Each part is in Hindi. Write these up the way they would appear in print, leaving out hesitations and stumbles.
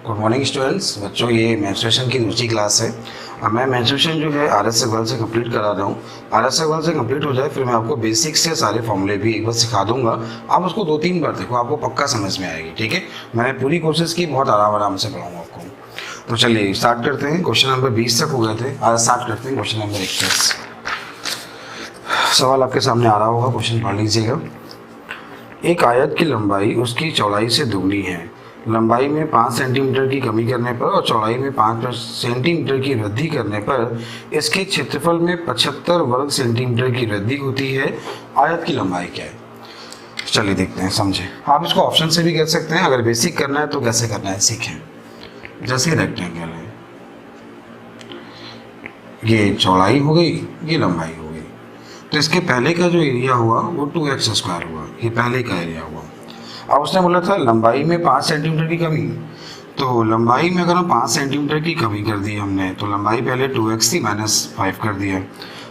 Good morning students. बच्चों, ये मेंस्ट्रुएशन की दूसरी क्लास है। अब मैं मेंस्ट्रुएशन जो है आर एस अग्रवाल से कंप्लीट करा रहा हूँ। आर एस अग्रवाल से कंप्लीट हो जाए फिर मैं आपको बेसिक्स से सारे फॉर्मूले भी एक बार सिखा दूंगा। आप उसको 2-3 बार देखो, आपको पक्का समझ में आएगी। ठीक है, मैंने पूरी कोशिश की, बहुत आराम से पढ़ाऊँगा आपको। तो चलिए स्टार्ट करते हैं। क्वेश्चन नंबर 20 तक हो गए थे, आज स्टार्ट करते हैं क्वेश्चन नंबर 21। सवाल आपके सामने आ रहा होगा, क्वेश्चन पढ़ लीजिएगा। एक आयत की लंबाई उसकी चौड़ाई से दुगनी है। लंबाई में 5 सेंटीमीटर की कमी करने पर और चौड़ाई में 5 सेंटीमीटर की वृद्धि करने पर इसके क्षेत्रफल में 75 वर्ग सेंटीमीटर की वृद्धि होती है। आयत की लंबाई क्या है? चलिए देखते हैं, समझें। आप इसको ऑप्शन से भी कह सकते हैं। अगर बेसिक करना है तो कैसे करना है सीखें। जैसे रेक्टेंगल है, ये चौड़ाई हो गई, ये लंबाई हो गई, तो इसके पहले का जो एरिया हुआ वो 2x² हुआ। ये पहले का एरिया हुआ। अब उसने बोला था लंबाई में 5 सेंटीमीटर की कमी, तो लंबाई में अगर हम 5 सेंटीमीटर की कमी कर दी हमने, तो लंबाई पहले 2x थी, -5 कर दिया।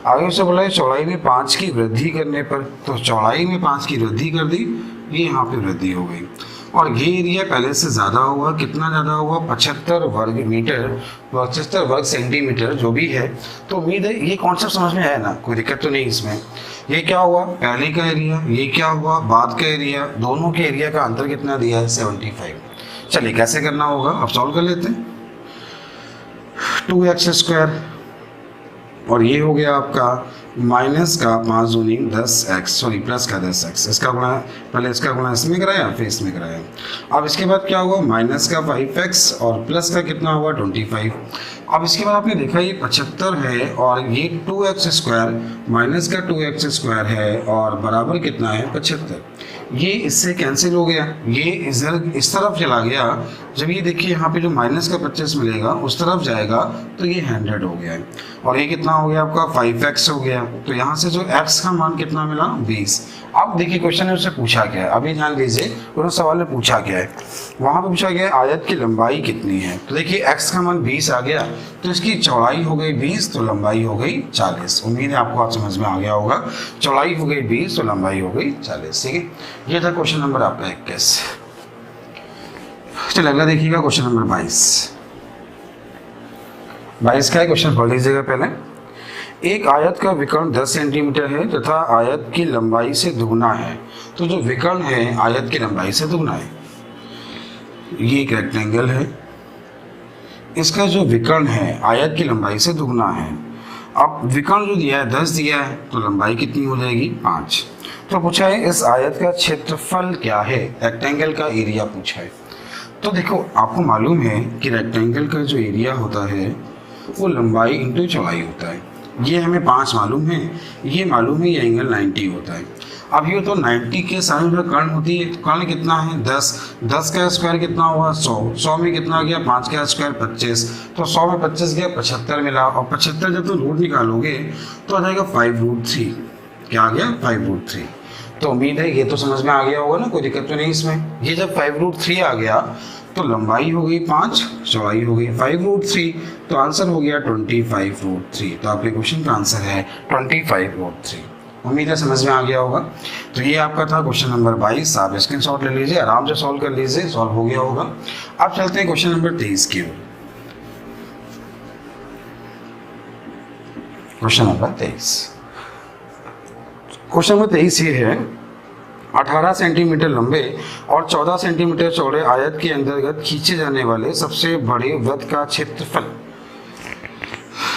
आगे उससे बोला है चौड़ाई में 5 की वृद्धि करने पर, तो चौड़ाई में 5 की वृद्धि कर दी, ये यहाँ पे वृद्धि हो गई। और ये एरिया पहले से ज़्यादा हुआ। कितना ज़्यादा हुआ? 75 वर्ग मीटर, 75 वर्ग सेंटीमीटर जो भी है। तो उम्मीद है ये कॉन्सेप्ट समझ में आया ना, कोई दिक्कत तो नहीं इसमें। ये क्या हुआ? पहले का एरिया। ये क्या हुआ? बाद का एरिया। दोनों के एरिया का अंतर कितना दिया है? 75। चलिए कैसे करना होगा, अब सॉल्व कर लेते हैं। 2x² और ये हो गया आपका माइनस का 5 दूनी 10x, सॉरी प्लस का 10x। इसका गुणा, पहले इसका गुणा इसमें कराया फिर इसमें कराया। अब इसके बाद क्या हुआ? माइनस का 5x और प्लस का कितना हुआ? 25। अब इसके बाद आपने देखा ये 75 है और ये 2x² माइनस का 2x² है और बराबर कितना है? 75। ये इससे कैंसिल हो गया, ये इस तरफ चला गया। जब ये देखिए यहाँ पे जो माइनस का 25 मिलेगा उस तरफ जाएगा तो ये 100 हो गया है। और ये कितना हो गया आपका? 5x हो गया। तो यहाँ से जो x का मान कितना मिला? 20। अब देखिए क्वेश्चन ने उससे पूछा क्या है, अभी ध्यान दीजिए। उन्होंने सवाल में पूछा क्या है, वहाँ पे पूछा गया आयत की लंबाई कितनी है। तो देखिए x का मान 20 आ गया, तो इसकी चौड़ाई हो गई 20, तो लंबाई हो गई 40। उम्मीद है आपको आज समझ में आ गया होगा। चौड़ाई हो गई 20 तो लंबाई हो गई 40। ठीक है, ये था क्वेश्चन नंबर आपका 21। चलिए अगला देखिएगा, क्वेश्चन नंबर 22। 22 का है, क्वेश्चन पढ़ लीजिएगा पहले। एक आयत का विकर्ण 10 सेंटीमीटर है तथा आयत की लंबाई से दुगना है। तो जो विकर्ण है आयत की लंबाई से दुगना है। ये एक रेक्टेंगल है, इसका जो विकर्ण है आयत की लंबाई से दुगना है। अब विकर्ण जो दिया है 10 दिया है, तो लंबाई कितनी हो जाएगी? 5। तो पूछा है इस आयत का क्षेत्रफल क्या है, रेक्टेंगल का एरिया पूछा है। तो देखो आपको मालूम है कि रेक्टेंगल का जो एरिया होता है वो लंबाई इंटू चौड़ाई होता है। ये हमें 5 मालूम है, ये मालूम है, ये एंगल 90 होता है। अब ये तो 90 के साइन में कर्ण होती है, कर्ण कितना है? 10। 10 का स्क्वायर कितना हुआ? 100। 100 में कितना गया? 5 का स्क्वायर 25। तो 100 में 25 गया, 75 मिला। और 75 जब तुम रूट निकालोगे तो आ जाएगा 5√3। क्या आ गया? 5√3। तो उम्मीद है ये तो समझ में आ गया होगा ना, कोई दिक्कत तो नहीं इसमें। ये जब 5√3 आ गया तो लंबाई हो गई 5, चौड़ाई हो गई 5√3, तो आंसर हो गया 25√3। तो आपके क्वेश्चन का आंसर है 25√3। उम्मीद है समझ में आ गया होगा। तो ये आपका था क्वेश्चन नंबर 22। आप स्क्रीनशॉट ले लीजिए, आराम से सॉल्व कर लीजिए, सॉल्व हो गया होगा। अब चलते हैं क्वेश्चन नंबर 23 की ओर। क्वेश्चन नंबर 23, क्वेश्चन नंबर 23 ये है, 18 सेंटीमीटर लंबे और 14 सेंटीमीटर चौड़े आयत के अंतर्गत खींचे जाने वाले सबसे बड़े वृत्त का क्षेत्रफल।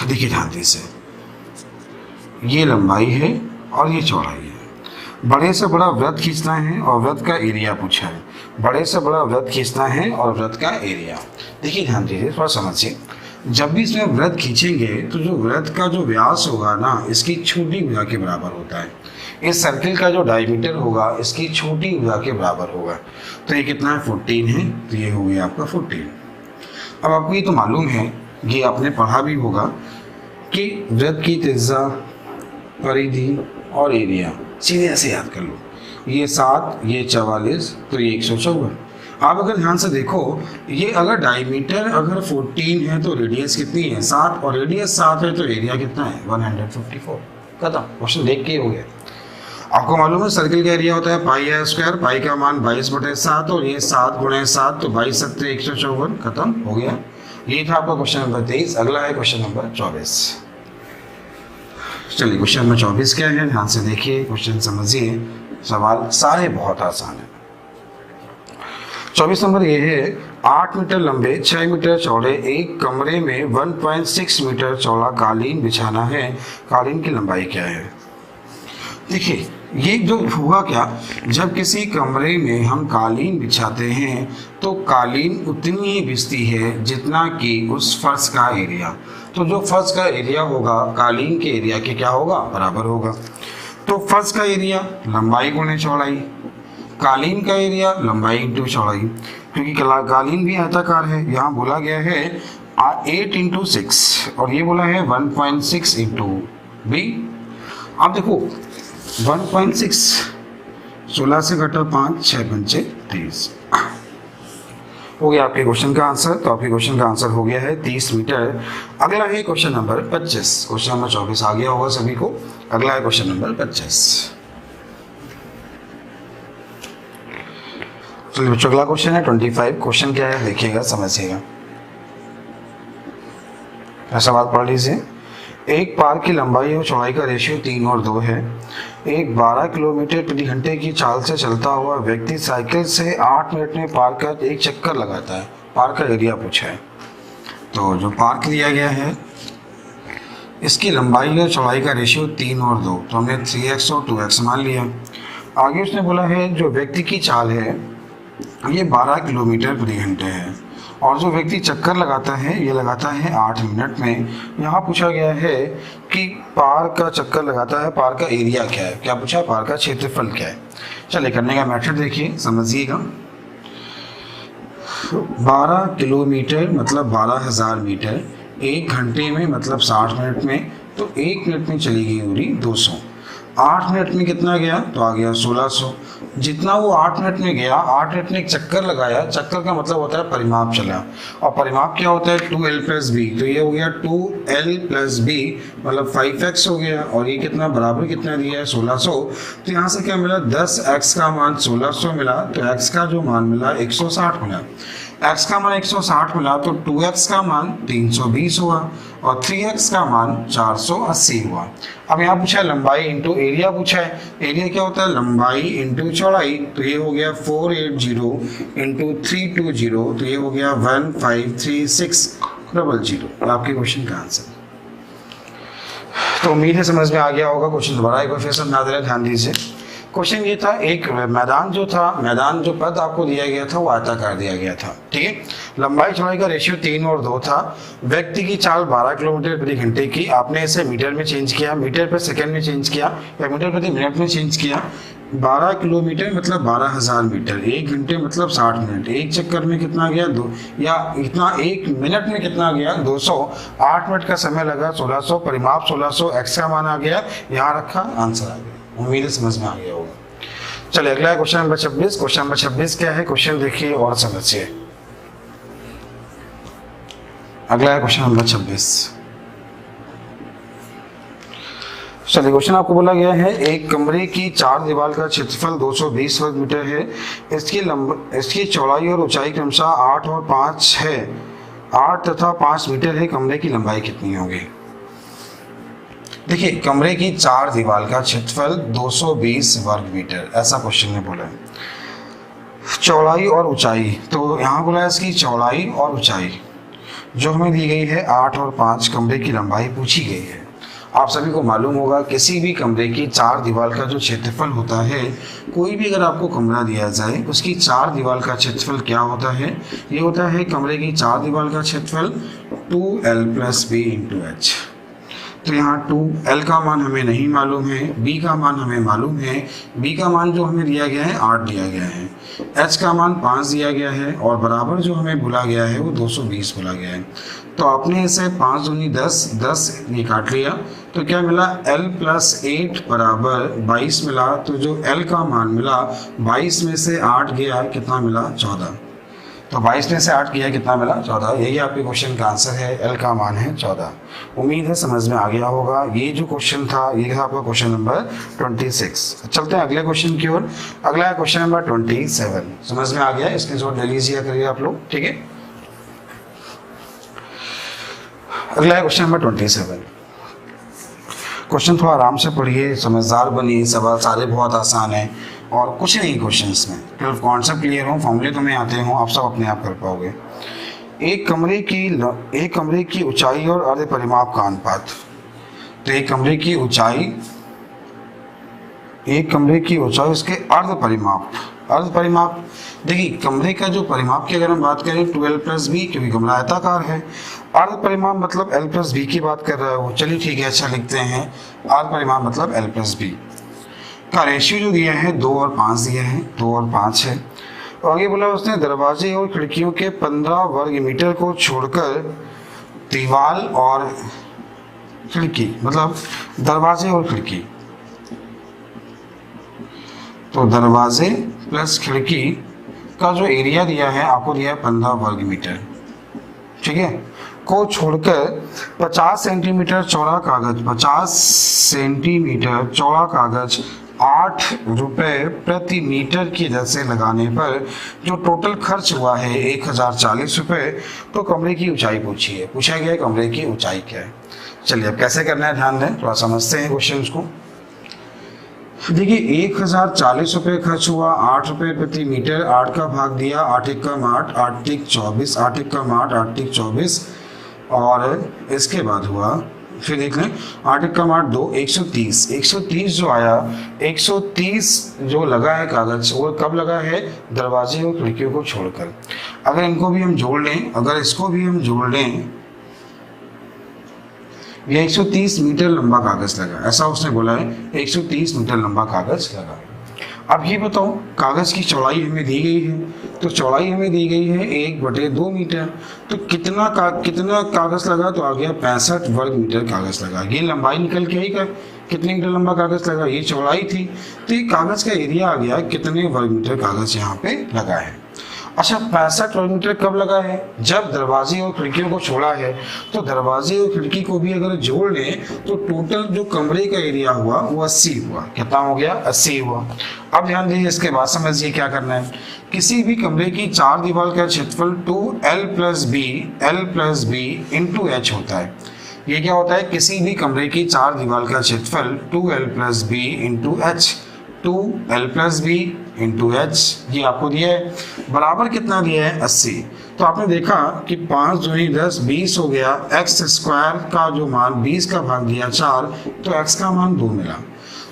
देखिए ध्यान दीजिए, ये लंबाई है और ये चौड़ाई है। बड़े से बड़ा वृत्त खींचना है और वृत्त का एरिया पूछा है। बड़े से बड़ा वृत्त खींचना है और वृत्त का एरिया। देखिए ध्यान दीजिए, थोड़ा समझिए। जब भी इसमें वृत्त खींचेंगे तो जो वृत्त का जो व्यास होगा ना, इसकी छोटी भुजा के बराबर होता है। इस सर्किल का जो डायमीटर होगा इसकी छोटी भुजा के बराबर होगा। तो ये कितना है? 14 है। तो ये हो गया आपका 14। अब आपको ये तो मालूम है, ये आपने पढ़ा भी होगा कि वृत्त की त्रिज्या, परिधि और एरिया सीधे ऐसे याद कर लो। ये 7, ये 44, तो ये 154। आप अगर ध्यान से देखो, ये अगर डायमीटर अगर 14 है तो रेडियस कितनी है? 7। और रेडियस 7 है तो एरिया कितना है? 154। खत्म, क्वेश्चन देख के हो गया। आपको मालूम है सर्किल का एरिया होता है पाई आर स्क्वायर, पाई का मान 22/7 और ये 7 × 7 तो 22 सत्ते 154, खत्म हो गया। ये था आपका क्वेश्चन नंबर 23। अगला है क्वेश्चन नंबर 24। चलिए क्वेश्चन नंबर 24 क्या है, ध्यान से देखिए, क्वेश्चन समझिए, सवाल सारे बहुत आसान है। 24 नंबर ये है, 8 मीटर लंबे 6 मीटर चौड़े एक कमरे में 1.6 मीटर चौड़ा कालीन बिछाना है, कालीन की लंबाई क्या है। देखिए ये जो हुआ क्या, जब किसी कमरे में हम कालीन बिछाते हैं तो कालीन उतनी ही बिछती है जितना कि उस फर्श का एरिया। तो जो फर्श का एरिया होगा कालीन के एरिया के क्या होगा, बराबर होगा। तो फर्श का एरिया लंबाई गुणे चौड़ाई, कालीन का एरिया लंबाई इंटू चौड़ाई, क्योंकि कालीन भी आयताकार है। यहाँ बोला गया है 8 × 6 और ये बोला है 1.6 × b। अब देखो 1.6 16 से घटा 5 6 पंचे 30 हो गया आपके क्वेश्चन का आंसर। तो आपके क्वेश्चन का आंसर हो गया है 30 मीटर। अगला है क्वेश्चन नंबर 25। क्वेश्चन नंबर 24 आ गया होगा सभी को। अगला है क्वेश्चन नंबर 25। चलिए बच्चों अगला क्वेश्चन है 25। क्वेश्चन क्या है देखिएगा, समझिएगा। सवाल पढ़ लीजिए। एक पार्क की लंबाई और चौड़ाई का रेशियो 3 और 2 है। एक 12 किलोमीटर प्रति घंटे की चाल से चलता हुआ व्यक्ति साइकिल से 8 मिनट में पार्क का एक चक्कर लगाता है। पार्क का एरिया पूछा है। तो जो पार्क दिया गया है इसकी लंबाई और चौड़ाई का रेशियो 3 और 2, तो हमने 3x और 2x मान लिया। आगे उसने बोला है जो व्यक्ति की चाल है ये 12 किलोमीटर प्रति घंटे है और जो व्यक्ति चक्कर लगाता है ये लगाता है 8 मिनट में। यहाँ पूछा गया है कि पार्क का चक्कर लगाता है, पार्क का एरिया क्या है, क्या पूछा, पार्क का क्षेत्रफल क्या है। चलिए करने का मेथड देखिए, समझिएगा। 12 किलोमीटर मतलब 12,000 मीटर, 1 घंटे में मतलब 60 मिनट में, तो 1 मिनट में चली गई दूरी 200। 8 मिनट में कितना गया, तो आ गया 1600। जितना वो 8 मिनट में गया, 8 मिनट में एक चक्कर लगाया, चक्कर का मतलब होता है परिमाप चला, और परिमाप क्या होता है 2l + b, तो ये हो गया 2l + b मतलब 5x हो गया, और ये कितना बराबर कितना दिया है 1600। तो यहाँ से क्या मिला, 10x का मान 1600 मिला, तो x का जो मान मिला 160 मिला। x का मान 160 मिला तो 2x का मान 320 हुआ और 3x का मान 480 हुआ। अब यहाँ पूछा लंबाई इंटू एरिया पूछा है। एरिया क्या होता है, लंबाई इंटू चौड़ाई, तो ये हो गया 480 इंटू 320, तो ये हो गया 1536000। आपके क्वेश्चन का आंसर। तो उम्मीद है समझ में आ गया होगा। क्वेश्चन दोबारा एक बार फिर समझा दे रहे, ध्यान दीजिए। क्वेश्चन ये था, एक मैदान जो पद आपको दिया गया था वो आयताकार दिया गया था, ठीक है। लंबाई चौड़ाई का रेशियो 3 और 2 था। व्यक्ति की चाल 12 किलोमीटर प्रति घंटे की, आपने इसे मीटर में चेंज किया, मीटर पर सेकंड में चेंज किया या मीटर प्रति मिनट में चेंज किया। 12 किलोमीटर मतलब 12,000 मीटर, 1 घंटे मतलब 60 मिनट, एक चक्कर में कितना गया 2, या इतना 1 मिनट में कितना गया 200। 8 मिनट का समय लगा 1600, परिमाप 1600, x का मान आ गया, यहाँ रखा, आंसर आ गया। उम्मीद है समझ में आ गया होगा। चलिए अगला है क्वेश्चन नंबर 26। क्वेश्चन नंबर 26 क्या है, क्वेश्चन देखिए और समझिए। अगला है क्वेश्चन नंबर 26। चलिए क्वेश्चन आपको बोला गया है एक कमरे की 4 दीवार का क्षेत्रफल 220 वर्ग मीटर है। इसकी चौड़ाई और ऊंचाई क्रमशः 8 और 5 है। 8 तथा 5 मीटर है, कमरे की लंबाई कितनी होगी। देखिए कमरे की 4 दीवार का क्षेत्रफल 220 वर्ग मीटर, ऐसा क्वेश्चन में बोला है। चौड़ाई और ऊंचाई, तो यहाँ बोला है इसकी चौड़ाई और ऊंचाई जो हमें दी गई है 8 और 5, कमरे की लंबाई पूछी गई है। आप सभी को मालूम होगा किसी भी कमरे की 4 दीवार का जो क्षेत्रफल होता है, कोई भी अगर आपको कमरा दिया जाए उसकी 4 दीवार का क्षेत्रफल क्या होता है, ये होता है कमरे की 4 दीवार का क्षेत्रफल 2l + b × h। तो यहाँ 2l का मान हमें नहीं मालूम है, b का मान हमें मालूम है। b का मान जो हमें दिया गया है 8 दिया गया है, h का मान 5 दिया गया है और बराबर जो हमें बोला गया है वो 220 बोला गया है। तो आपने इसे 5 दूनी 10, 10 ये काट लिया, तो क्या मिला l + 8 बराबर 22 मिला। तो जो l का मान मिला 22 में से 8 गया, कितना मिला 14। तो 22 में से 8 किया कितना मिला 14। यही आपके क्वेश्चन का आंसर है, एल का मान है 14। उम्मीद है समझ में आ गया होगा। ये जो क्वेश्चन था ये था आपका क्वेश्चन नंबर 26। चलते हैं अगले क्वेश्चन की ओर। अगला है क्वेश्चन नंबर 27। समझ में आ गया, स्क्रीनशॉट ले लीजिए करिए आप लोग, ठीक है। अगला है क्वेश्चन नंबर 27। क्वेश्चन थोड़ा आराम से पढ़िए, समझदार बनिए, सवाल सारे बहुत आसान है और कुछ नहीं क्वेश्चंस में, सिर्फ कॉन्सेप्ट क्लियर हो, फॉर्मूले तुम्हें आते हो, आप सब अपने आप कर पाओगे। एक कमरे की ऊंचाई और अर्ध परिमाप का अनुपात। तो एक कमरे की ऊंचाई उसके अर्ध परिमाप। देखिए कमरे का जो परिमाप की अगर हम बात करें 12+b, क्योंकि कमरा आयताकार है। अर्ध परिमाप मतलब l+b की बात कर रहा है वो। चलिए ठीक है, अच्छा लिखते हैं, अर्ध परिमाप मतलब l+b का रेशियो जो दिया है 2 और 5 दिया है, 2 और 5 है। और आगे बोला उसने दरवाजे और खिड़कियों के 15 वर्ग मीटर को छोड़कर दीवार और खिड़की, मतलब दरवाजे और खिड़की, तो दरवाजे प्लस खिड़की का जो एरिया दिया है आपको दिया है 15 वर्ग मीटर, ठीक है, को छोड़कर 50 सेंटीमीटर चौड़ा कागज, 50 सेंटीमीटर चौड़ा कागज 8 रुपए प्रति मीटर की दर से लगाने पर जो टोटल खर्च हुआ है 1040 रुपये। तो कमरे की ऊंचाई पूछा गया है कमरे की ऊंचाई क्या है। चलिए अब कैसे करना है ध्यान दें, थोड़ा समझते हैं क्वेश्चन को। देखिए 1040 रुपये खर्च हुआ, 8 रुपये प्रति मीटर, 8 का भाग दिया, 8 एक कम 8, 8 एक 24, 8 एक कम 8, 8 एक 24, और इसके बाद हुआ, फिर देख लें 8 एक कम 8 2, 130, 130 जो आया, 130 जो लगा है कागज वो कब लगा है, दरवाजे और खिड़कियों को छोड़कर। अगर इनको भी हम जोड़ लें, अगर इसको भी हम जोड़ लें, ये 130 मीटर लंबा कागज लगा, ऐसा उसने बोला है 130 मीटर लंबा कागज लगा। अब ये बताओ कागज की चौड़ाई हमें दी गई है, तो चौड़ाई हमें दी गई है 1/2 मीटर। तो कितना कागज लगा, तो आ गया 65 वर्ग मीटर कागज लगा। ये लंबाई निकल के आई, कितने मीटर लंबा कागज लगा, ये चौड़ाई थी, तो ये कागज का एरिया आ गया कितने वर्ग मीटर कागज यहाँ पे लगा है। अच्छा 65 वर्ग मीटर कब लगा है, जब दरवाजे और खिड़कियों को छोड़ा है। तो दरवाजे और खिड़की को भी अगर जोड़ लें तो टोटल जो कमरे का एरिया हुआ वो 80 हुआ। कितना हो गया, 80 हुआ। अब ध्यान दीजिए, इसके बाद समझिए क्या करना है। किसी भी कमरे की 4 दीवार का क्षेत्रफल 2l+b इंटू h होता है। ये क्या होता है, किसी भी कमरे की 4 दीवार का क्षेत्रफल 2l+b into h, 2l+b into h, ये आपको दिया है, बराबर कितना दिया है 80। तो आपने देखा कि 5 दूनी 10, 20 हो गया। x² का जो मान 20 का भाग दिया 4, तो x का मान 2 मिला।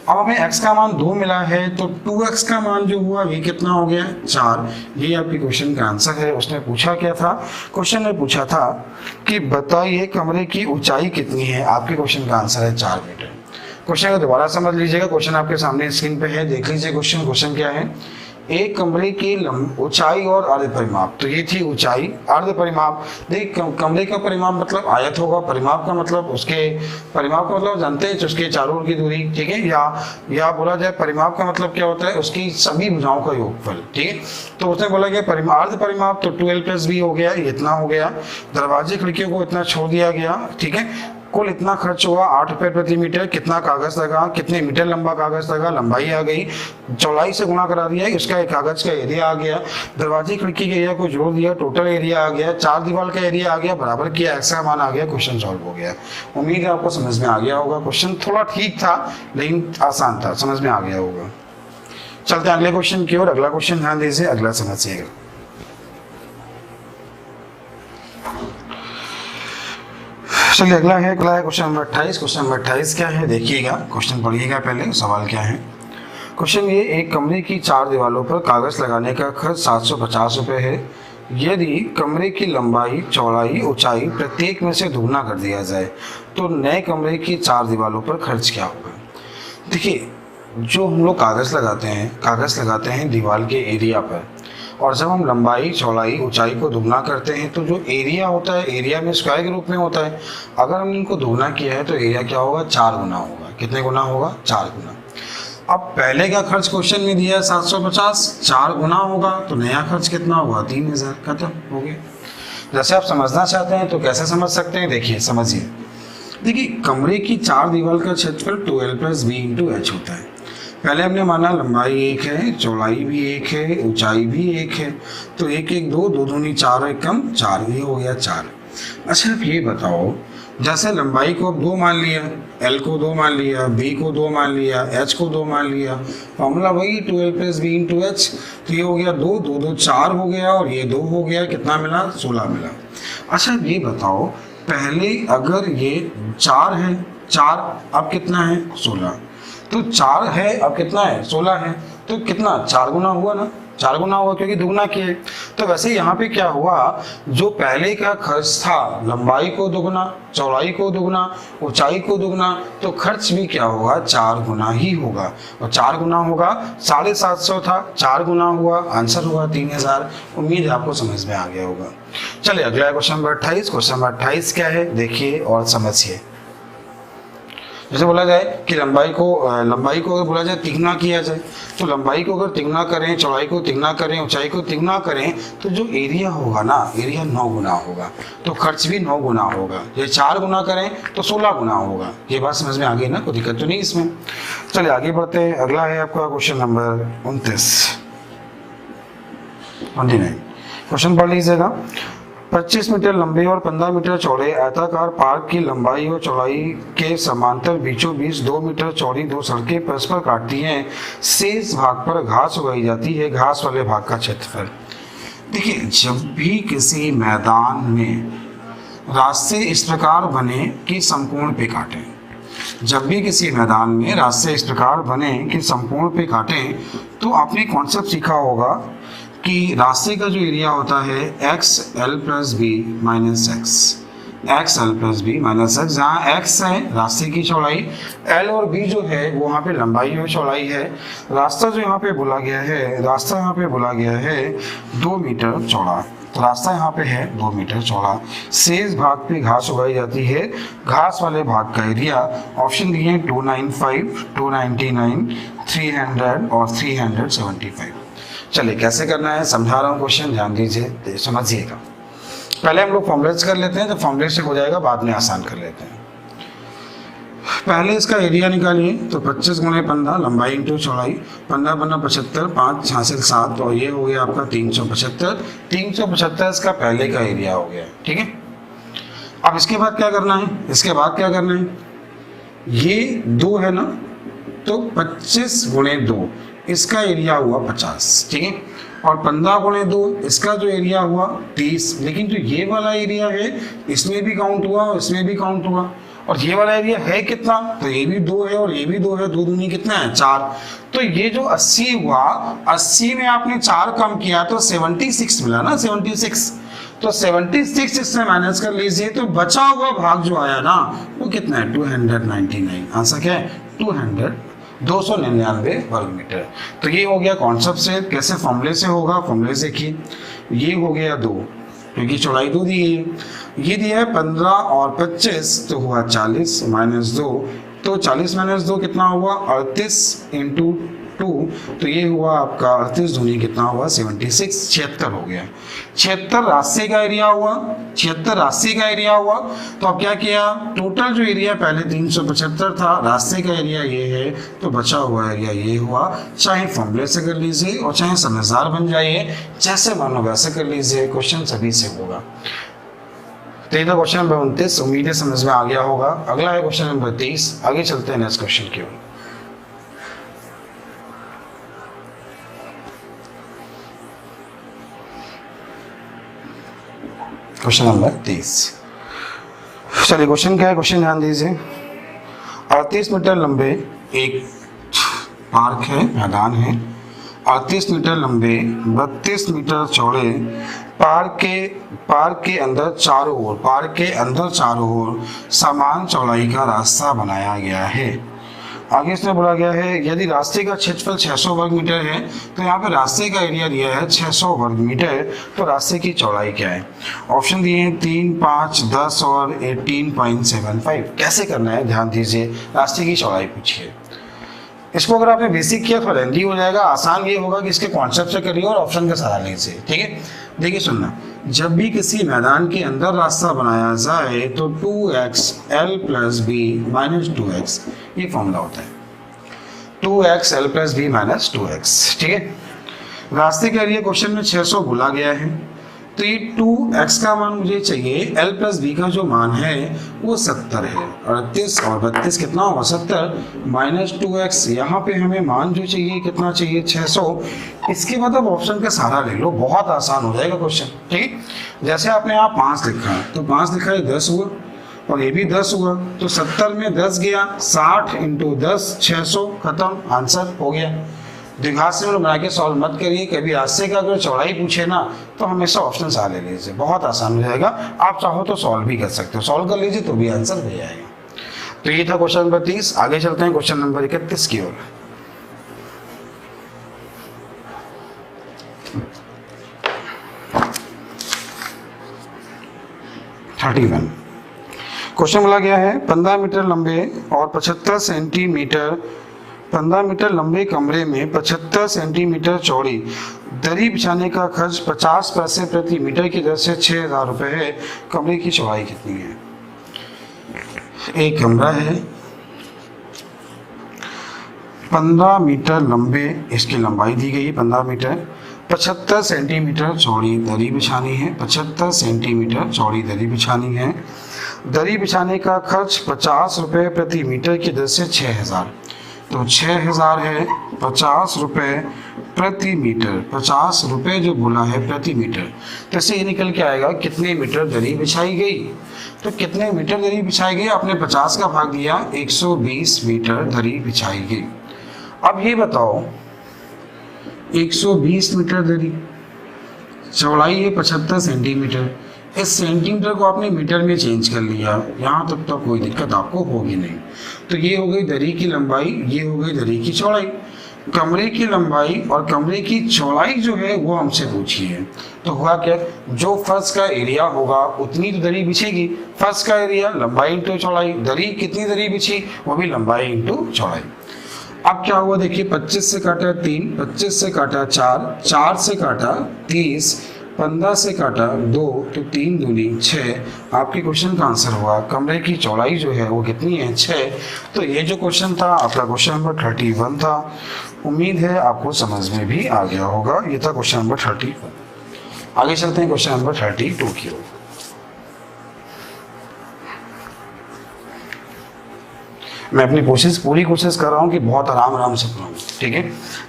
अब हमें x का मान 2 मिला है, तो 2x का मान जो हुआ ये कितना हो गया 4। ये आपके क्वेश्चन का आंसर है। उसने पूछा क्या था, क्वेश्चन ने पूछा था कि बताइए कमरे की ऊंचाई कितनी है। आपके क्वेश्चन का आंसर है 4 मीटर। क्वेश्चन को दोबारा समझ लीजिएगा, क्वेश्चन आपके सामने स्क्रीन पे है, देख लीजिए क्वेश्चन क्या है। एक कमरे की ऊंचाई और अर्ध परिमाप, तो ये थी ऊंचाई, अर्ध परिमाप। देखिए कमरे का परिमाप मतलब आयत होगा, परिमाप का मतलब जानते हैं उसके चारों ओर की दूरी, ठीक है, या बोला जाए परिमाप का मतलब क्या होता है, उसकी सभी भुजाओं का योगफल, ठीक है। तो उसने बोला कि अर्ध परिमाप तो 12+b हो गया, इतना हो गया। दरवाजे खिड़कियों को इतना छोड़ दिया गया, ठीक है। कुल इतना खर्च हुआ 8 रुपये प्रति मीटर। कितना कागज लगा, कितने मीटर लंबा कागज लगा, लंबाई आ गई, चौड़ाई से गुणा करा दिया, इसका एक कागज का एरिया आ गया। दरवाजे खिड़की के एरिया को जोड़ दिया, टोटल एरिया आ गया। 4 दीवार का एरिया आ गया, बराबर किया, x का मान आ गया, क्वेश्चन सॉल्व हो गया। उम्मीद है आपको समझ में आ गया होगा। क्वेश्चन थोड़ा ठीक था लेकिन आसान था, समझ में आ गया होगा। चलते हैं अगले क्वेश्चन की ओर। अगला क्वेश्चन ध्यान दीजिए, अगला समझिएगा। चलिए अगला है क्वेश्चन नंबर 28। क्वेश्चन नंबर 28 क्या है देखिएगा, क्वेश्चन पढ़िएगा पहले, सवाल क्या है। क्वेश्चन ये, एक कमरे की 4 दीवारों पर कागज लगाने का खर्च 750 रुपये है। यदि कमरे की लंबाई, चौड़ाई, ऊंचाई प्रत्येक में से दुगना कर दिया जाए तो नए कमरे की 4 दीवारों पर खर्च क्या होगा। देखिए जो हम लोग कागज लगाते हैं दीवार के एरिया पर, और जब हम लंबाई, चौड़ाई, ऊंचाई को दुगना करते हैं तो जो एरिया होता है, एरिया में स्क्वायर के रूप में होता है। अगर हमने इनको दुगना किया है तो एरिया क्या होगा, 4 गुना होगा। कितने गुना होगा, 4 गुना। अब पहले का खर्च क्वेश्चन में दिया है 750, 4 गुना होगा तो नया खर्च कितना होगा 3000, खत्म हो गया। जैसे आप समझना चाहते हैं तो कैसे समझ सकते हैं, देखिए समझिए। देखिए कमरे की 4 दीवार का क्षेत्रफल 12 + b × h होता है। पहले हमने माना लंबाई 1 है, चौड़ाई भी 1 है, ऊंचाई भी 1 है, तो 1 1 2, 2 दूनी 4, 1 कम 4, ये हो गया 4। अच्छा आप ये बताओ, जैसे लंबाई को 2 मान लिया, L को 2 मान लिया, B को 2 मान लिया, H को 2 मान लिया, फॉर्मूला वही 12 + b × h, तो ये हो गया 2 2 2 4 हो गया और ये 2 हो गया, कितना मिला 16 मिला। अच्छा ये बताओ, पहले अगर ये 4 है, 4 अब कितना है 16, तो 4 है अब कितना है 16 है, तो कितना 4 गुना हुआ ना, 4 गुना हुआ क्योंकि दुगना किए। तो वैसे यहाँ पे क्या हुआ, जो पहले का खर्च था लंबाई को दुगना, चौड़ाई को दुगना, ऊंचाई को दुगना, तो खर्च भी क्या होगा 4 गुना ही होगा। और 4 गुना होगा 750 था, 4 गुना हुआ, आंसर हुआ 3000। उम्मीद है आपको समझ में आ गया होगा। चलिए अगला क्वेश्चन नंबर 28। क्वेश्चन नंबर 28 क्या है देखिए और समझिए। जैसे बोला जाए कि लंबाई को अगर बोला जाए तिगुना किया जाए, तो लंबाई को अगर तिगुना करें, चौड़ाई को तिगुना करें, ऊंचाई को तिगुना करें, तो जो एरिया होगा ना, एरिया 9 गुना होगा, तो खर्च भी 9 गुना होगा। ये 4 गुना करें तो 16 गुना होगा। ये बात समझ में आ गई ना, कोई दिक्कत तो नहीं इसमें। चलिए आगे बढ़ते हैं। अगला है आपका क्वेश्चन नंबर 29। क्वेश्चन पढ़ लीजिएगा। 25 मीटर लंबे और 15 मीटर चौड़े आयताकार पार्क की लंबाई और चौड़ाई के समांतर बीचों बीच 2 मीटर चौड़ी 2 सड़कें परस्पर काटती हैं। शेष भाग पर घास उगाई जाती है। घास वाले भाग का क्षेत्रफल। देखिए जब भी किसी मैदान में रास्ते इस प्रकार बने कि संपूर्ण पे काटें, जब भी किसी मैदान में रास्ते इस प्रकार बने कि संपूर्ण पे काटें, तो आपने कॉन्सेप्ट सीखा होगा कि रास्ते का जो एरिया होता है XL + b - x, XL + b - x, जहाँ x है रास्ते की चौड़ाई, L और b जो है वो वहाँ पे लंबाई और चौड़ाई है। रास्ता जो यहाँ पे बोला गया है, रास्ता यहाँ पे बोला गया है 2 मीटर चौड़ा, तो रास्ता यहाँ पे है 2 मीटर चौड़ा। शेष भाग पे घास उगाई जाती है। घास वाले भाग का एरिया ऑप्शन दिए हैं 295, 299, 300 और 375। चलिए कैसे करना है समझा रहा हूँ क्वेश्चन, ध्यान दीजिए समझिएगा। पहले हम लोग फॉर्मूलेट कर लेते हैं, जब फॉर्मूलेट से हो जाएगा बाद में आसान कर लेते हैं। पहले इसका एरिया निकालिए, तो 25 × 15 लंबाई × चौड़ाई, 15 × 15 75, 5 6 7, और ये हो गया आपका 375। 375 इसका पहले का एरिया हो गया, ठीक है। अब इसके बाद क्या करना है, इसके बाद क्या करना है, ये 2 है ना, तो 25 × 2 इसका एरिया हुआ 50, ठीक है। और 15 × 2 इसका जो एरिया हुआ 30, लेकिन जो ये वाला एरिया है इसमें भी काउंट हुआ और इसमें भी काउंट हुआ। और ये वाला एरिया है कितना, तो ये भी 2 है और ये भी 2 है, 2 दूनी कितना है 4। तो ये जो 80 हुआ, 80 में आपने 4 कम किया तो 76 मिला ना, 76। तो 76 इससे माइनस कर लीजिए, तो बचा हुआ भाग जो आया ना वो कितना है 299। आंसर क्या है 299 वर्ग मीटर। तो ये हो गया कॉन्सेप्ट से। कैसे फॉर्मूले से होगा, फॉर्मूले से देखिए, ये हो गया 2 क्योंकि चौड़ाई 2 दी है, ये दिया है 15 और 25, तो हुआ 40 - 2, तो 40 - 2 कितना हुआ 38 × 2, तो ये हुआ आपका 38 दूनी कितना हुआ 76, 76 हो गया। 76 रास्ते का एरिया हुआ, 76 रास्ते का एरिया हुआ। तो अब क्या किया, टोटल जो एरिया पहले 375 था, रास्ते का एरिया ये है, तो बचा हुआ एरिया ये हुआ। चाहे फॉर्मूले से कर लीजिए और चाहे समझदार बन जाइए, जैसे मानो वैसे कर लीजिए, क्वेश्चन सभी से होगा। तो ये था क्वेश्चन नंबर 29, उम्मीद है समझ में आ गया होगा। अगला है क्वेश्चन नंबर 30। आगे चलते हैं नेक्स्ट क्वेश्चन की ओर। Question number 30। चलिए क्वेश्चन क्या है, क्वेश्चन ध्यान दीजिए। 38 मीटर लंबे एक पार्क है, मैदान है। 38 मीटर लंबे 32 मीटर चौड़े पार्क के अंदर चारों ओर समान चौड़ाई का रास्ता बनाया गया है। आगे इसमें बोला गया है यदि रास्ते का क्षेत्रफल 600 वर्ग मीटर है, तो यहाँ पे रास्ते का एरिया दिया है 600 वर्ग मीटर, तो रास्ते की चौड़ाई क्या है। ऑप्शन दिए हैं 3, 5, 10 और 18.75। कैसे करना है ध्यान दीजिए, रास्ते की चौड़ाई पूछिए। इसको अगर आपने बेसिक किया तो लेंथी हो जाएगा। आसान ये होगा कि इसके कॉन्सेप्ट से करिए और ऑप्शन का सहारा लीजिए। ठीक है, देखिए सुनना, जब भी किसी मैदान के अंदर रास्ता बनाया जाए तो 2x l plus B minus 2x ये फॉर्मूला होता है, 2x l plus B minus 2x। ठीक है, रास्ते के एरिया क्वेश्चन में 600 बोला गया है, तो ये 2x का मान मुझे चाहिए, l प्लस बी का जो मान है वो 70 है। 38 और 32 कितना होगा 70 माइनस 2x। यहाँ पे हमें मान जो चाहिए कितना चाहिए 600। इसके बाद अब ऑप्शन का सहारा ले लो, बहुत आसान हो जाएगा क्वेश्चन। ठीक है, जैसे आपने यहाँ 5 लिखा है तो 5 लिखा है 10 हुआ और ये भी 10 हुआ, तो 70 में 10 गया, 60 इंटू 10 600, खत्म, आंसर हो गया। द्विघात से बना के सॉल्व मत करिए, कभी रास्ते का अगर चौड़ाई पूछे ना तो हमेशा ऑप्शन आ ले लीजिए, बहुत आसान हो जाएगा। आप चाहो तो सॉल्व भी कर सकते हो, सॉल्व कर लीजिए तो भी आंसर हो जाएगा। तो ये था क्वेश्चन नंबर 30। आगे चलते हैं क्वेश्चन नंबर 31 की ओर। क्वेश्चन बोला गया है 15 मीटर लंबे और 75 सेंटीमीटर 15 मीटर लंबे कमरे में 75 सेंटीमीटर चौड़ी दरी बिछाने का खर्च 50 पैसे प्रति मीटर की दर से 6000 रुपये है। कमरे की चौड़ाई कितनी है? एक कमरा है 15 मीटर लंबे, इसकी लंबाई दी गई है 15 मीटर, 75 सेंटीमीटर चौड़ी दरी बिछानी है, 75 सेंटीमीटर चौड़ी दरी बिछानी है। दरी बिछाने का खर्च 50 रुपये प्रति मीटर की दर से 6000, तो 6000 है 50 रुपये प्रति मीटर, 50 रुपये जो बोला है प्रति मीटर, तो इससे ये निकल के आएगा कितने मीटर दरी बिछाई गई। तो कितने मीटर दरी बिछाई गई, आपने 50 का भाग दिया, 120 मीटर दरी बिछाई गई। अब ये बताओ 120 मीटर दरी, चौड़ाई है 75 सेंटीमीटर, इस सेंटीमीटर को आपने मीटर में चेंज कर लिया, यहाँ तक तो कोई दिक्कत आपको होगी नहीं। तो ये हो गई दरी की लंबाई, ये हो गई दरी की चौड़ाई। कमरे की लंबाई और कमरे की चौड़ाई जो है वो हमसे पूछी है, तो हुआ क्या, जो फर्श का एरिया होगा उतनी तो दरी बिछेगी। फर्श का एरिया लंबाई इंटू चौड़ाई, दरी कितनी दरी बिछी, वो भी लंबाई इंटू चौड़ाई। अब क्या हुआ देखिए, 25 से काटा 3, 25 से काटा 4, 4 से काटा 30, 15 से काटा 2, तो 3 दूनी 6। आपके क्वेश्चन का आंसर हुआ कमरे की चौड़ाई जो है वो कितनी है 6। तो ये जो क्वेश्चन था आपका क्वेश्चन नंबर 31 था। उम्मीद है आपको समझ में भी आ गया होगा। ये था क्वेश्चन नंबर 31। आगे चलते हैं क्वेश्चन नंबर 32 की ओर। मैं अपनी पूरी कोशिश कर रहा हूँ कि बहुत आराम से पढ़ाऊँ, ठीक है।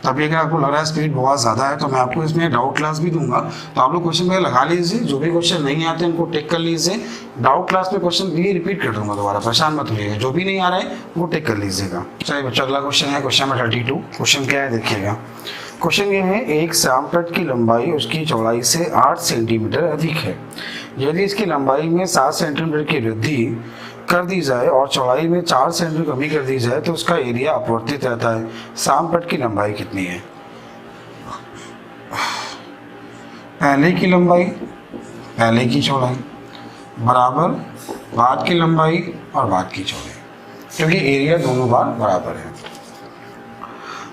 तभी अगर आपको लग रहा है स्पीड बहुत ज़्यादा है तो मैं आपको इसमें डाउट क्लास भी दूंगा, तो आप लोग क्वेश्चन पहले लगा लीजिए, जो भी क्वेश्चन नहीं आते हैं उनको टिक कर लीजिए। डाउट क्लास में क्वेश्चन भी रिपीट कर दूंगा दोबारा, परेशान मत होइएगा, जो भी नहीं आ रहा है वो टिक कर लीजिएगा। चलिए बच्चा, अगला क्वेश्चन है क्वेश्चन नंबर 32। क्वेश्चन क्या है देखिएगा। क्वेश्चन ये है, एक श्यामपट्ट की लंबाई उसकी चौड़ाई से 8 सेंटीमीटर अधिक है। यदि इसकी लंबाई में 7 सेंटीमीटर की वृद्धि कर दी जाए और चौड़ाई में 4 सेंटीमीटर कमी कर दी जाए तो उसका एरिया अपवर्तित रहता है। श्यामपट्ट की लंबाई कितनी है? पहले की लंबाई पहले की चौड़ाई बराबर बाद की लंबाई और बाद की चौड़ाई, क्योंकि एरिया दोनों बार बराबर है।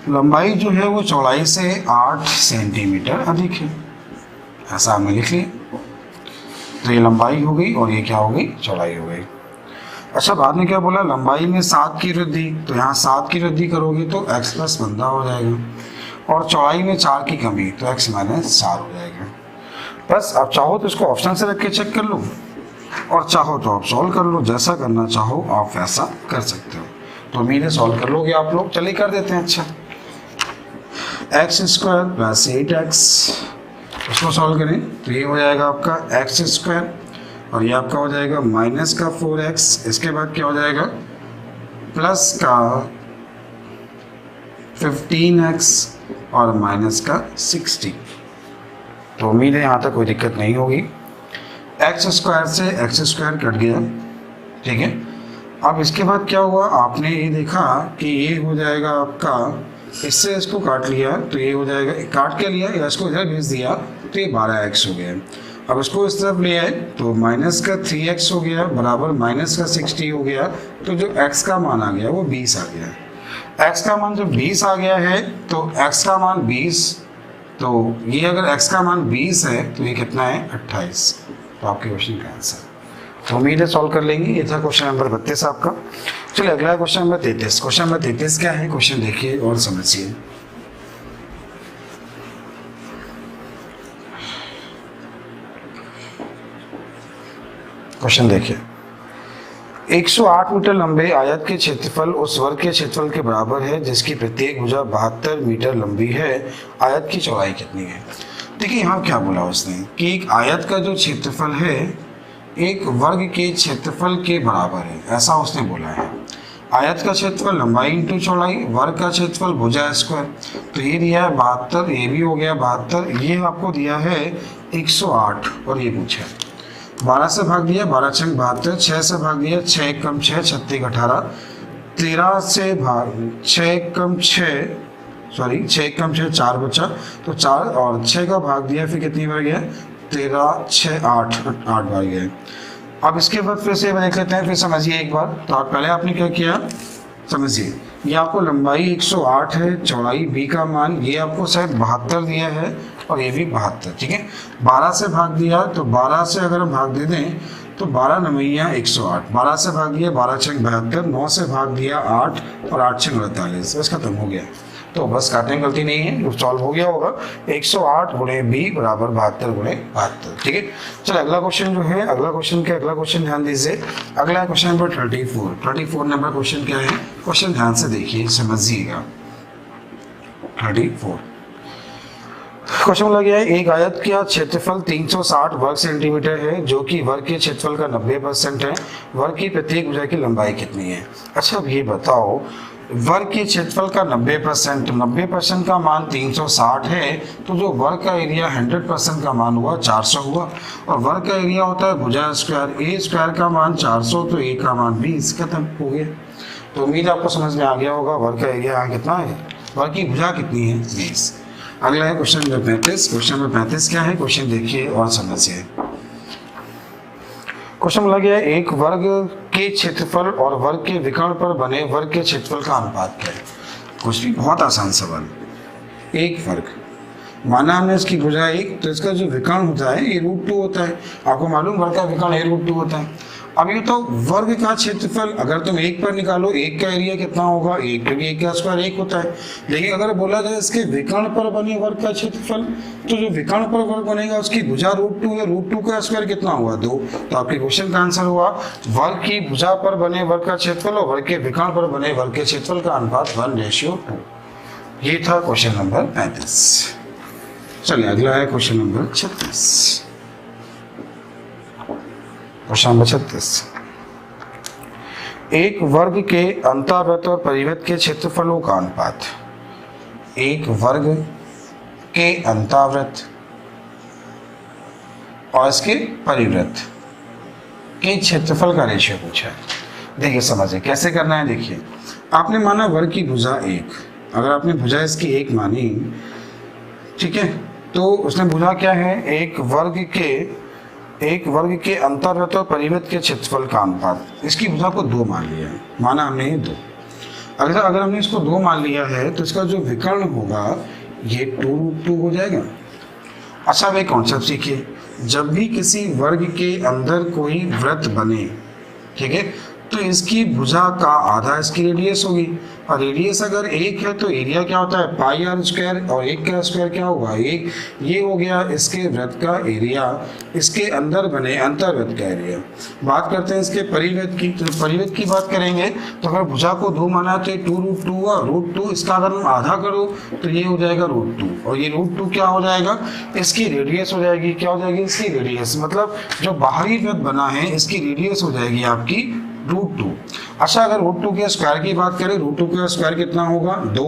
लंबाई जो है वो चौड़ाई से 8 सेंटीमीटर अधिक है, ऐसा हमने लिख लिया। तो ये लंबाई हो गई और ये क्या हो गई, चौड़ाई हो गई। अच्छा, बाद में क्या बोला, लंबाई में 7 की वृद्धि, तो यहाँ 7 की वृद्धि करोगे तो x प्लस 15 हो जाएगा, और चौड़ाई में 4 की कमी तो x माइनस 4 हो जाएगा। बस आप चाहो तो इसको ऑप्शन से रख के चेक कर लो, और चाहो तो आप सॉल्व कर लो, जैसा करना चाहो आप वैसा कर सकते हो। तो उम्मीद है सॉल्व कर लोगे आप लोग। चलिए कर देते हैं। अच्छा, x² प्लस 8x, इसको सॉल्व करें तो ये हो जाएगा आपका x², और ये आपका हो जाएगा माइनस का 4x, इसके बाद क्या हो जाएगा प्लस का 15x और माइनस का 60। तो उम्मीद है यहाँ तक कोई दिक्कत नहीं होगी। x² से x² कट गया, ठीक है। अब इसके बाद क्या हुआ, आपने ये देखा कि ये हो जाएगा आपका, इससे इसको काट लिया तो ये हो जाएगा, काट के लिया या इसको इधर भेज दिया तो ये 12x हो गया। अब इसको इस तरफ ले आए तो माइनस का 3x हो गया बराबर माइनस का 60 हो गया, तो जो x का मान आ गया वो 20 आ गया। x का मान जब 20 आ गया है तो x का मान 20, तो ये अगर x का मान 20 है तो ये कितना है 28। तो आपके क्वेश्चन का आंसर तो उम्मीद है सॉल्व कर लेंगे। ये था क्वेश्चन नंबर 32 आपका। चलिए अगला क्वेश्चन नंबर 33। क्वेश्चन नंबर 33 क्या है, क्वेश्चन देखिए और समझिए। क्वेश्चन देखिए, 108 मीटर लंबे आयत के क्षेत्रफल उस वर्ग के क्षेत्रफल के बराबर है जिसकी प्रत्येक भुजा 72 मीटर लंबी है। आयत की चौड़ाई कितनी है? देखिए यहाँ क्या बोला उसने कि एक आयत का जो क्षेत्रफल है एक वर्ग के क्षेत्रफल के बराबर है, ऐसा उसने बोला है। आयत का क्षेत्रफल लंबाई इंटू चौड़ाई, वर्ग का क्षेत्रफल भुजा स्क्वायर। तो ये दिया है 72, ये भी हो गया 72, ये आपको दिया है 108 और ये पूछा 12 से भाग दिया, 12 छंग 72, 6 से भाग दिया, 6 कम 6 36 18, 13 से भाग 6 कम 6 सॉरी 6 कम 6 4 बचा, तो 4 और 6 का भाग दिया, फिर कितनी बार गया 13 6 8 8 बार गए। अब इसके बाद फिर से देख लेते हैं, फिर समझिए एक बार। तो आप पहले आपने क्या किया समझिए, ये आपको लंबाई 108 है, चौड़ाई b का मान ये आपको शायद 72 दिया है और ये भी 72, ठीक है। 12 से भाग दिया, तो 12 से अगर हम भाग दे दें तो 12 नमैया 108, 12 से भाग दिया 12 छंग 72, 9 से भाग दिया 8 और 8 छंग 48, बस खत्म हो गया। तो बस काटने में गलती नहीं है, सॉल्व हो गया होगा। 108 गुणे b बराबर 72 गुणे 72, ठीक है। चलो अगला क्वेश्चन जो है, अगला क्वेश्चन ध्यान दीजिए। अगला क्वेश्चन नंबर 34 नंबर क्वेश्चन क्या है, क्वेश्चन ध्यान से देखिए समझिएगा। 34 क्वेश्चन बोला गया है, एक आयत का क्षेत्रफल 360 वर्ग सेंटीमीटर है जो कि वर्ग के क्षेत्रफल का 90% है। वर्ग की प्रत्येक भुजा की लंबाई कितनी है? अच्छा अब ये बताओ, वर्ग के क्षेत्रफल का 90% का मान 360 है, तो जो वर्ग का एरिया 100% का मान हुआ 400 हुआ, और वर्ग का एरिया होता है भुजा स्क्वायर, ए स्क्वायर का मान 400 तो ए का मान 20, खत्म हो गया। तो उम्मीद आपको समझ में आ गया होगा वर्ग का एरिया यहाँ कितना है, वर्ग की भुजा कितनी है 20। अगला है क्वेश्चन नंबर 35। क्वेश्चन नंबर 35 क्या है, क्वेश्चन देखिए और समझिए। क्वेश्चन बोला गया है, एक वर्ग के क्षेत्रफल और वर्ग के विकर्ण पर बने वर्ग के क्षेत्रफल का अनुपात क्या है? कुछ भी बहुत आसान सवाल। एक वर्ग माना हमने इसकी भुजा 1, तो इसका जो विकर्ण होता है ये √2 होता है। आपको मालूम वर्ग का विकर्ण √2 होता है। अब ये तो वर्ग का क्षेत्रफल अगर तुम 1 पर निकालो, 1 का एरिया कितना होगा 1, क्योंकि 1 का स्क्वायर 1 होता है। लेकिन अगर बोला जाए इसके विकर्ण पर बने वर्ग का क्षेत्रफल, तो जो विकर्ण पर वर्ग बनेगा उसकी भुजा √2 है, √2 का स्क्वायर कितना हुआ 2। तो आपके क्वेश्चन का आंसर हुआ वर्ग की भुजा पर बने वर्ग का क्षेत्रफल और वर्ग के विकर्ण पर बने वर्ग के क्षेत्रफल का अनुपात 1:2। ये था क्वेश्चन नंबर 35। चलिए अगला है क्वेश्चन नंबर 36। क्वेश्चन नंबर 36, एक वर्ग के अंतर्वृत्त और परिवृत्त के क्षेत्रफलों का अनुपात। एक वर्ग के अंतर्वृत्त और इसके परिवृत्त के क्षेत्रफल का रेशियो पूछा है। देखिए समझिए कैसे करना है। देखिए आपने माना वर्ग की भुजा 1, अगर आपने भुजा इसकी 1 मानी, ठीक है, तो उसने भुजा क्या है, एक वर्ग के अंतर्वृत्त और परिवृत्त के क्षेत्रफल का अनुपात। इसकी भुजा को 2 मान लिया है, माना हमने 2। अगर हमने इसको 2 मान लिया है तो इसका जो विकर्ण होगा ये 2√2 हो जाएगा। अच्छा अब एक कॉन्सेप्ट सीखिए, जब भी किसी वर्ग के अंदर कोई वृत्त बने, ठीक है, तो इसकी भुजा का आधा इसकी रेडियस होगी, और रेडियस अगर 1 है तो एरिया क्या होता है πr², और 1 का स्क्वायर क्या होगा 1। ये हो गया इसके वृत्त का एरिया, इसके अंदर बने अंतर्वृत्त का एरिया। बात करते हैं इसके परिवृत्त की। तो परिवृत्त की बात करेंगे तो अगर भुजा को 2 माना तो 2√2 हुआ, √2 इसका अगर हम आधा करो तो ये हो जाएगा √2, और ये √2 क्या हो जाएगा, इसकी रेडियस हो जाएगी। क्या हो जाएगी इसकी रेडियस, मतलब जो बाहरी वृत्त बना है इसकी रेडियस हो जाएगी आपकी √2। अच्छा अगर √2 के स्क्वायर की बात करें, √2 का स्क्वायर कितना होगा 2,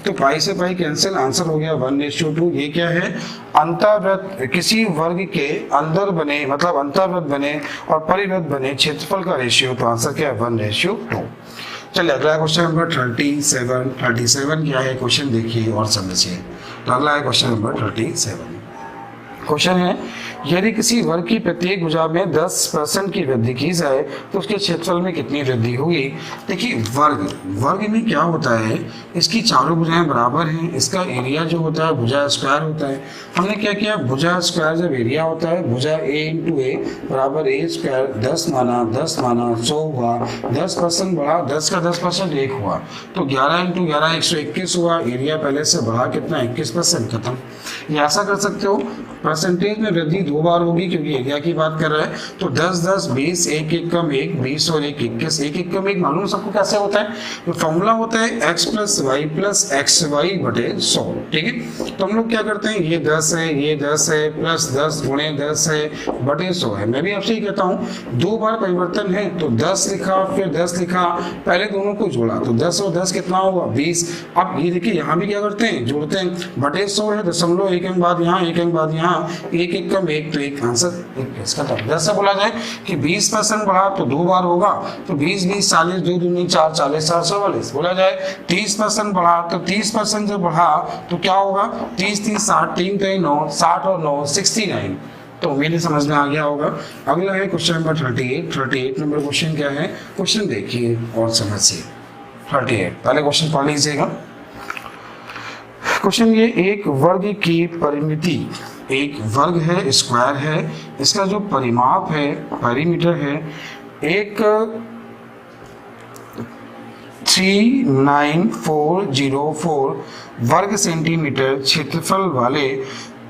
तो पाई से पाई कैंसिल, आंसर हो गया 1:2। ये क्या है, अंतर्वृत्त, किसी वर्ग के अंदर बने मतलब अंतर्वृत्त बने और परिवृत्त बने क्षेत्रफल का रेशियो, तो आंसर क्या है 1:2। चलिए अगला क्वेश्चन नंबर 37 क्या है, क्वेश्चन देखिए और समझिए। तो अगला है क्वेश्चन नंबर 37। क्वेश्चन है, यदि किसी वर्ग की प्रत्येक भुजा में 10% की वृद्धि की जाए तो उसके क्षेत्रफल में कितनी वृद्धि होगी। देखिए वर्ग में क्या होता है, इसकी चारों भुजाएं बराबर हैं, इसका एरिया जो होता है भुजा स्क्वायर होता है। हमने क्या किया, भुजा स्क्वायर जब एरिया होता है, भुजा a इंटू ए बराबर ए स्क्वायर, 10 माना 100 हुआ, 10% बढ़ा, 10 का 10% 1 हुआ, तो 11 इंटू 11 121 हुआ। एरिया पहले से बढ़ा कितना, 21%, खत्म। ये ऐसा कर सकते हो, परसेंटेज में वृद्धि 2 बार होगी क्योंकि एरिया की बात कर रहा है, तो 10 10 20, 1 1 कम 1, 20 और 1 21, 1 1 कम 1 मालूम सबको कैसे होता है, तो फॉर्मूला होता है x plus y plus x y बटे 100। ठीक है, तो हम लोग क्या करते हैं, ये 10 है, ये 10 है, प्लस 10 गुणे 10 है बटे 100 है। मैं भी आपसे ही कहता हूँ 2 बार परिवर्तन है, तो 10 लिखा फिर 10 लिखा, पहले दोनों को जोड़ा तो 10 और 10 कितना हुआ 20। अब ये देखिए यहाँ भी क्या करते हैं, जोड़ते हैं, बटे 100 है, दशमलव एक अंक बाद यहाँ, एक अंक बाद यहाँ, 1 1 कम 1, तो एक आंसर 21 खत्म। जैसे बोला जाए कि 20% बढ़ा तो 2 बार होगा, तो 20 20 40, 2 दूनी 4, 40 4 44। बोला जाए 30% बढ़ा तो 30% जब बढ़ा तो क्या होगा, 30 30 60, 3 3 9, 60 और 9 69। तो उम्मीद समझ में आ गया होगा। अगला है क्वेश्चन नंबर 38 नंबर क्वेश्चन क्या है, क्वेश्चन देखिए और समझिए। 38 पहले क्वेश्चन पढ़ लीजिएगा। क्वेश्चन ये, एक वर्ग की परिमिति, एक वर्ग है स्क्वायर है, इसका जो परिमाप है पेरीमीटर है एक 39404 वर्ग सेंटीमीटर क्षेत्रफल वाले,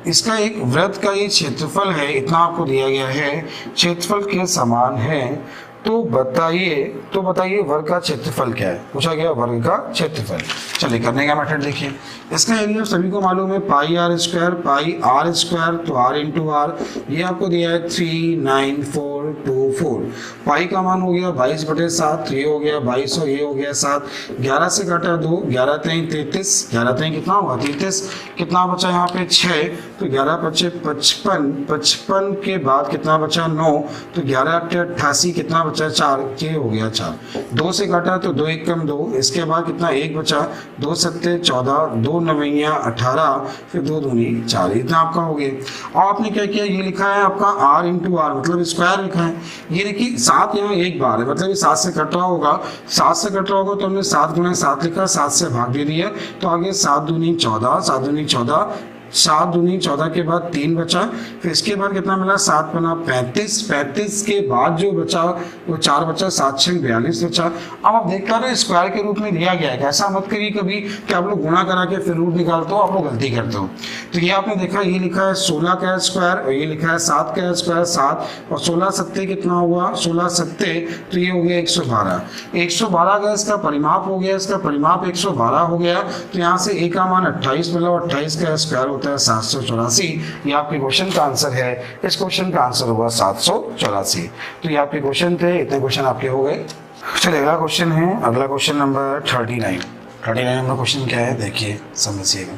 इसका एक वृत्त का ये क्षेत्रफल है, इतना आपको दिया गया है, क्षेत्रफल के समान है। तो बताइए वर्ग का क्षेत्रफल क्या है, पूछा गया वर्ग का क्षेत्रफल। चलिए करने का मेथड देखिए। इसका एरिया सभी को मालूम है, पाई आर स्क्वायर, तो आर इंटू आर, ये आपको दिया है 39424। पाई का मान हो गया 22/7, ये हो गया 22 और ये हो गया 7, 11 से काटा 2, 11 3 33, 11 3 कितना हुआ 33, कितना बचा यहाँ पे 6, तो 11 5 55, 55 के बाद कितना बचा 9, तो 11 8 88, कितना बचा 4, ये हो गया 4, 2 से काटा तो 2 1 कम 2, इसके बाद कितना 1 बचा, 2 7 14, 2 9 18, फिर 2 दूनी 4, इतना आपका हो गया। और आपने क्या किया, ये लिखा है आपका r इंटू आर, मतलब स्क्वायर लिखा है। ये देखिए 7 यहाँ एक बार है, मतलब ये 7 से कट रहा होगा, 7 से कट रहा होगा तो हमने 7 गुना 7 लिखा, 7 से भाग दे दिया, तो आगे 7 दूनी 14, 7 दूनी 14, 7 दूनी 14 के बाद 3 बचा, फिर इसके बाद कितना मिला 7 बना 35, 35 के बाद जो बचा वो 4 बचा, 7 6 42 बचा। अब आप देख पा रहे स्क्वायर के रूप में दिया गया है, ऐसा मत करिए कभी कि आप लोग गुणा करा के फिर रूट निकालते हो, आप लोग गलती करते हो। तो ये आपने देखा, ये लिखा है 16 का स्क्वायर और ये लिखा है 7 का स्क्वायर 7, और 16 7 कितना हुआ 16 7, तो ये हो गया 112, 112 का इसका परिमाप हो गया, इसका परिमाप 112 हो गया, तो यहाँ से ए का मान 28 मिला, 28 का स्क्वायर होता है 784। ये आपके क्वेश्चन का आंसर है, इस क्वेश्चन का आंसर होगा 784। तो ये आपके क्वेश्चन थे, इतने क्वेश्चन आपके हो गए। चलिए अगला क्वेश्चन है, अगला क्वेश्चन नंबर 39 नंबर क्वेश्चन क्या है देखिए समझिएगा।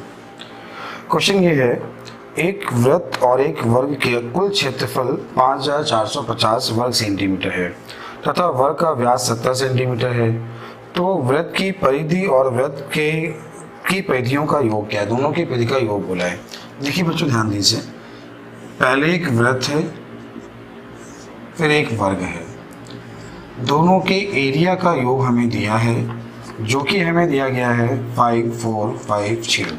क्वेश्चन ये है, एक वृत्त और एक वर्ग के कुल क्षेत्रफल 5450 वर्ग सेंटीमीटर है तथा वर्ग का व्यास 70 सेंटीमीटर है। तो वृत्त की परिधि और वृत्त की परिधियों का योग क्या है, दोनों की परिधि का योग बोला है। देखिए बच्चों ध्यान दीजिए, पहले एक वृत्त है फिर एक वर्ग है, दोनों के एरिया का योग हमें दिया है, जो कि हमें दिया गया है 5450।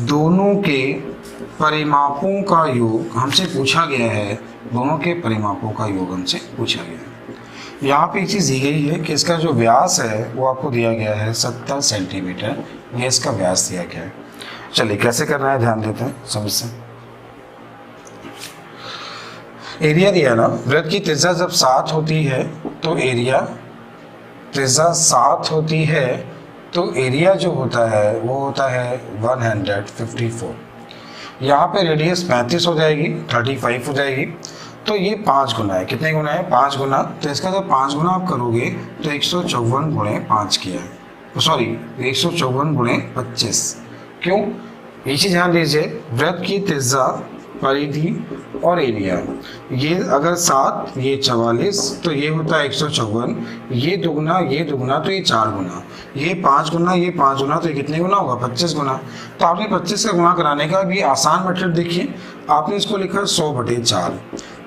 दोनों के परिमापों का योग हमसे पूछा गया है, दोनों के परिमापों का योग हमसे पूछा गया है। यहाँ पे चीज़ दी गई है कि इसका जो व्यास है वो आपको दिया गया है 70 सेंटीमीटर, ये इसका व्यास दिया गया है। चलिए कैसे करना है ध्यान देते हैं समझते हैं। एरिया दिया ना, वृत्त की त्रिज्या जब 7 होती है तो एरिया, त्रिज्या 7 होती है तो एरिया जो होता है वो होता है 154। यहाँ पे रेडियस 35 हो जाएगी, 35 हो जाएगी, तो ये 5 गुना है, कितने गुना है 5 गुना, तो इसका जब 5 गुना आप करोगे तो 154 गुणे 5 किया है, सॉरी 154 गुणे 25। क्यों, ये चीज़ ध्यान दीजिए, वृत्त की त्रिज्या परिधि और एरिया। ये अगर 7, ये 44, तो ये होता है 154, ये दुगना तो ये 4 गुना, ये 5 गुना, ये 5 गुना, तो ये कितने गुना होगा? 25 गुना। तो आपने 25 का गुणा कराने का भी आसान मेथड देखिए, आपने इसको लिखा 100/4,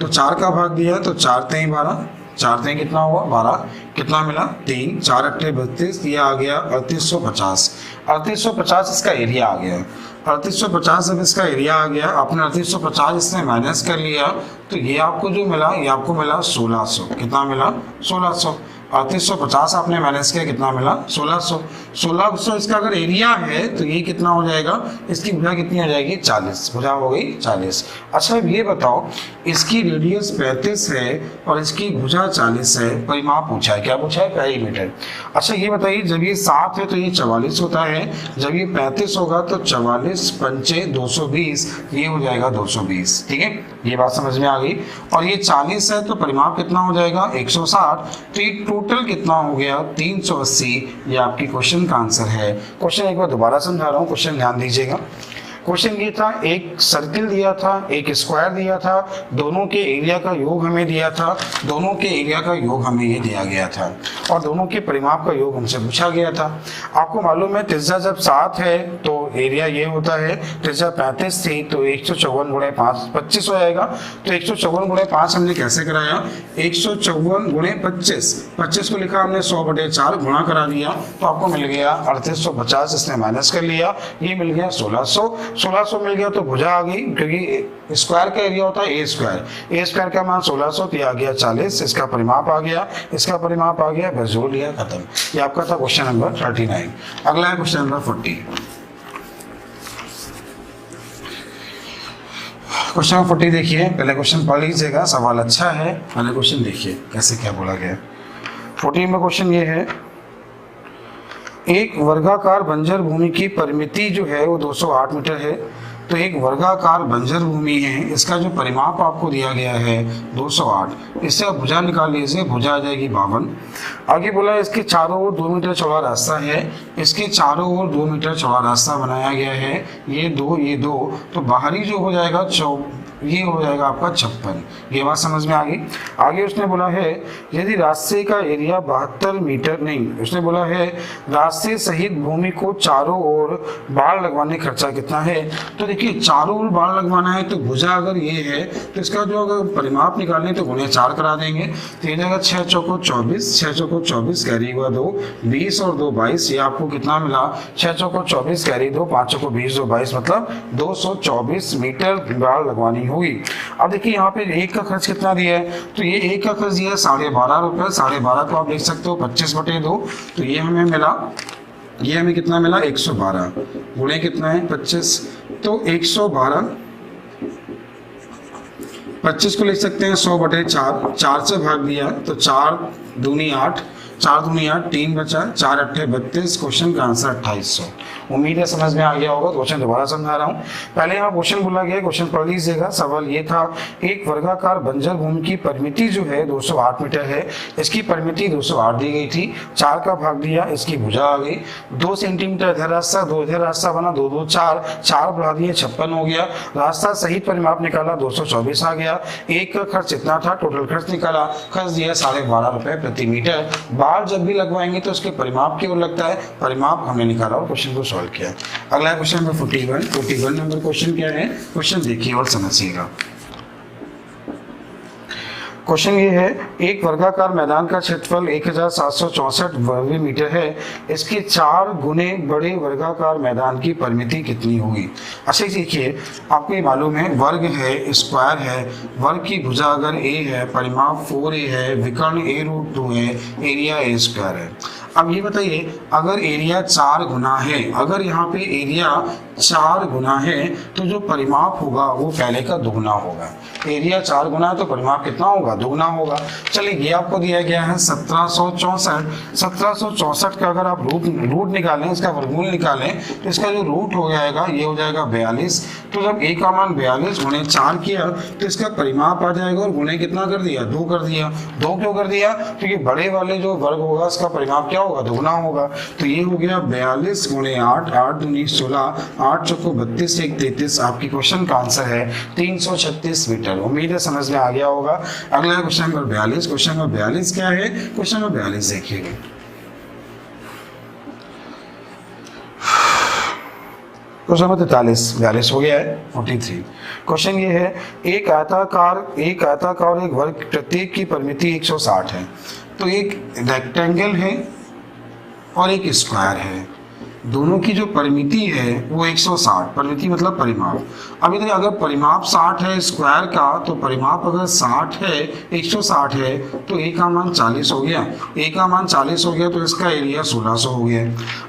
तो 4 का भाग दिया तो 4 तेई 12, 4 तेई कितना हुआ? 12, कितना मिला? 3, 4 अट्ठे 32, ये आ गया 3850। 3850 इसका एरिया आ गया। 3850 जब इसका एरिया आ गया, आपने 3850 इसमें माइनस कर लिया, तो ये आपको जो मिला, ये आपको मिला 1600। कितना मिला? 1600। 3850 आपने माइनस किया, कितना मिला? 1600। 1600 इसका अगर एरिया है तो ये कितना हो जाएगा? इसकी भुजा कितनी हो जाएगी? 40। भुजा हो गई 40। अच्छा अब ये बताओ, इसकी रेडियस 35 है और इसकी भुजा 40 है, परिमाप पूछा है। क्या पूछा है? पेरीमीटर। अच्छा ये बताइए, जब ये 7 है तो ये 44 होता है, जब ये 35 होगा तो 44 पंचे 220, ये हो जाएगा 220। ठीक है, ये बात समझ में आ गई। और ये 40 है तो परिमाप कितना हो जाएगा? 160। तो ये टोटल कितना हो गया? 380। ये आपकी क्वेश्चन का आंसर है। क्वेश्चन एक बार दोबारा समझा रहा हूँ, क्वेश्चन ध्यान दीजिएगा। क्वेश्चन ये था, एक सर्किल दिया था, एक स्क्वायर दिया था, दोनों के एरिया का योग हमें दिया था, दोनों के एरिया का योग हमें ये दिया गया था और दोनों के परिमाप का योग हमसे पूछा गया था। आपको मालूम है त्रिज्या जब 7 है तो एरिया ये होता है, त्रिज्या 35 थी तो 154 गुणे 5 25 हो जाएगा। तो 154 गुणे 5 हमने कैसे कराया? 154 गुणे 25, 25 को लिखा हमने 100/4, गुणा करा दिया तो आपको मिल गया 3850, इसने माइनस कर लिया, ये मिल गया 1600। 1600 मिल गया तो भुजा आ गई, क्योंकि स्क्वायर का एरिया होता है ए स्क्वायर का मान 1600, तो आ गया 40, इसका परिमाप आ गया, इसका परिमाप आ गया, बस जोड़ लिया, खत्म। ये आपका था क्वेश्चन नंबर 39। अगला है क्वेश्चन नंबर 40। क्वेश्चन नंबर 40 देखिए, पहले क्वेश्चन पढ़ लीजिएगा, सवाल अच्छा है, पहले क्वेश्चन देखिए कैसे क्या बोला गया। 40 में क्वेश्चन ये है, एक वर्गाकार बंजर भूमि की परिमिति जो है वो 208 मीटर है। तो एक वर्गाकार बंजर भूमि है, इसका जो परिमाप आपको दिया गया है 208, इससे आप भुजा निकाल लीजिए, भुजा आ जाएगी 52। आगे बोला इसके चारों ओर 2 मीटर चौड़ा रास्ता है, इसके चारों ओर 2 मीटर चौड़ा रास्ता बनाया गया है, ये 2, तो बाहरी जो हो जाएगा ये हो जाएगा आपका 56। ये बात समझ में आ गई। आगे उसने बोला है, यदि रास्ते का एरिया 72 मीटर, नहीं, उसने बोला है रास्ते सहित भूमि को चारों ओर बाड़ लगवाने खर्चा कितना है। तो देखिए चारों ओर बाड़ लगवाना है तो भुजा अगर ये है तो इसका जो अगर परिमाप निकालने तो गुणे 4 करा देंगे, तो ये जाएगा 6 चौको 24, 6 चौको 24 कैरी हुआ 2, 20 और 2 22, ये आपको कितना मिला? 6 चौको 24 कैरी 2, 5 चौको 20, 2 22, मतलब 224 मीटर बाड़ लगवानी होगी। अब देखिए यहाँ पे एक का खर्च कितना दिया है, तो ये एक का खर्च दिया है 12.5 रुपये। 12.5 को आप देख सकते हो 25/2, तो ये हमें मिला, ये हमें कितना मिला? 112 गुणे कितना है? 25, तो 112, 25 को लिख सकते हैं 100/4, 4 से भाग दिया तो 4 दूनी 8, 4 दूनी 8, 3 बचा, 4 अट्ठे 32, क्वेश्चन का आंसर 2800। उम्मीद है समझ में आ गया होगा। क्वेश्चन दोबारा समझा रहा हूँ, पहले यहाँ क्वेश्चन बोला गया, क्वेश्चन पढ़ लीजिएगा। सवाल ये था, एक वर्गाकार बंजर भूमि की परिमिति जो है 208 मीटर है, इसकी परिमिति 208 दी गई थी, 4 का भाग दिया, इसकी भुजा आ गई, 2 सेंटीमीटर इधर रास्ता, 2 इधर रास्ता बना, 2 2 4, 4 बढ़ा दिए 56 हो गया। रास्ता सहित परिमाप निकाला 224 आ गया। एक का खर्च इतना था, टोटल खर्च निकाला, खर्च दिया 12.5 रुपए प्रति मीटर। बाढ़ जब भी लगवाएंगे तो उसके परिमाप की ओर लगता है, परिमाप हमने निकाला और क्वेश्चन को सॉल्व किया। अगला क्वेश्चन नंबर 41 नंबर क्वेश्चन क्या है, क्वेश्चन देखिए और समझिएगा। क्वेश्चन ये है, एक वर्गाकार मैदान का क्षेत्रफल 1764 वर्ग मीटर है, इसके 4 गुने बड़े वर्गाकार मैदान की परिमिति कितनी होगी। अच्छा देखिए, आपको ये मालूम है वर्ग है, स्क्वायर है, वर्ग की भुजा अगर a है, परिमाप 4a है, विकर्ण a√2 है, एरिया a स्क्वायर है। अब ये बताइए, अगर एरिया 4 गुना है, अगर यहाँ पे एरिया 4 गुना है तो जो परिमाप होगा वो पहले का दुगना होगा। एरिया 4 गुना है तो परिमाप कितना होगा? दुगना होगा। चलिए ये आपको दिया गया है 1764। 1764 का अगर आप रूट निकालें, इसका वर्गमूल निकालें, तो इसका जो रूट हो जाएगा ये हो जाएगा 42। तो जब a का मान 42 गुणे 4 किया तो इसका परिमाप आ जाएगा, और गुणे कितना कर दिया? 2 कर दिया। 2 क्यों कर दिया? क्योंकि बड़े वाले जो वर्ग होगा उसका परिमाप क्या क्या होगा, दुगना होगा। तो ये हो गया 42 गुणे 8, 8 दूनी 16, 8 चौको 32, 1 33। आपकी क्वेश्चन का आंसर है 336 मीटर। उम्मीद है समझ में आ गया होगा। अगला है क्वेश्चन नंबर 42। क्वेश्चन नंबर 42 क्या है, क्वेश्चन नंबर 42 देखिएगा। क्वेश्चन नंबर 43 हो गया है 43। क्वेश्चन ये है, एक आयताकार और एक वर्ग प्रत्येक की परिमिति 160 है। तो एक रेक्टेंगल है और एक स्क्वायर है, दोनों की जो परिमिति है वो 160, परिमिति मतलब परिमाप। अभी देखिए अगर परिमाप 60 है स्क्वायर का, तो परिमाप अगर 60 है 160 है तो ए का मान 40 हो गया, ए का मान 40 हो गया तो इसका एरिया 1600 हो गया।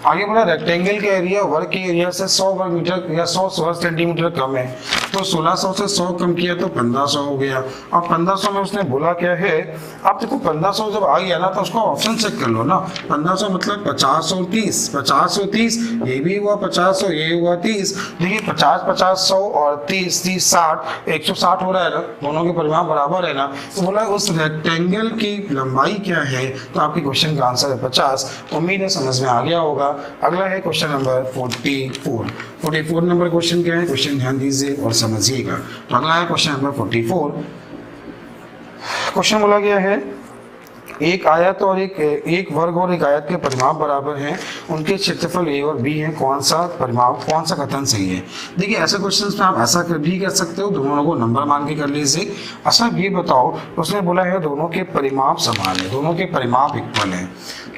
आगे बोला रेक्टेंगल का एरिया वर्ग के एरिया से 100 वर्ग मीटर या 100 वर्ग सेंटीमीटर कम है, तो 1600 से 100 कम किया तो 1500 हो गया। अब 1500 में उसने बोला क्या है, आप देखो 1500 जब आ गया ना तो उसको ऑप्शन चेक कर लो ना। 1500 मतलब 50 और 30, 50 और 30, ये भी हुआ 50 और ये हुआ 30। देखिए 50 50 100 और 30 30 60, 160 हो रहा है ना, दोनों के परिमाप बराबर है ना। तो बोला उस रेक्टेंगल की लंबाई क्या है, तो आपके क्वेश्चन का आंसर है 50। उम्मीद है समझ में आ गया होगा। अगला है क्वेश्चन नंबर 44 नंबर क्वेश्चन क्या है, क्वेश्चन ध्यान दीजिए और समझिएगा। तो अगला है क्वेश्चन नंबर 44। क्वेश्चन बोला गया है, एक आयत और एक वर्ग और एक आयत के परिमाप बराबर हैं, उनके क्षेत्रफल ए और बी हैं, कौन सा परिमाप, कौन सा कथन सही है। देखिए ऐसे क्वेश्चंस में आप ऐसा भी कर सकते हो, दोनों को नंबर मान के कर लीजिए। अच्छा ये बताओ, उसने बोला है दोनों के परिमाप समान है, दोनों के परिमाप इक्वल है।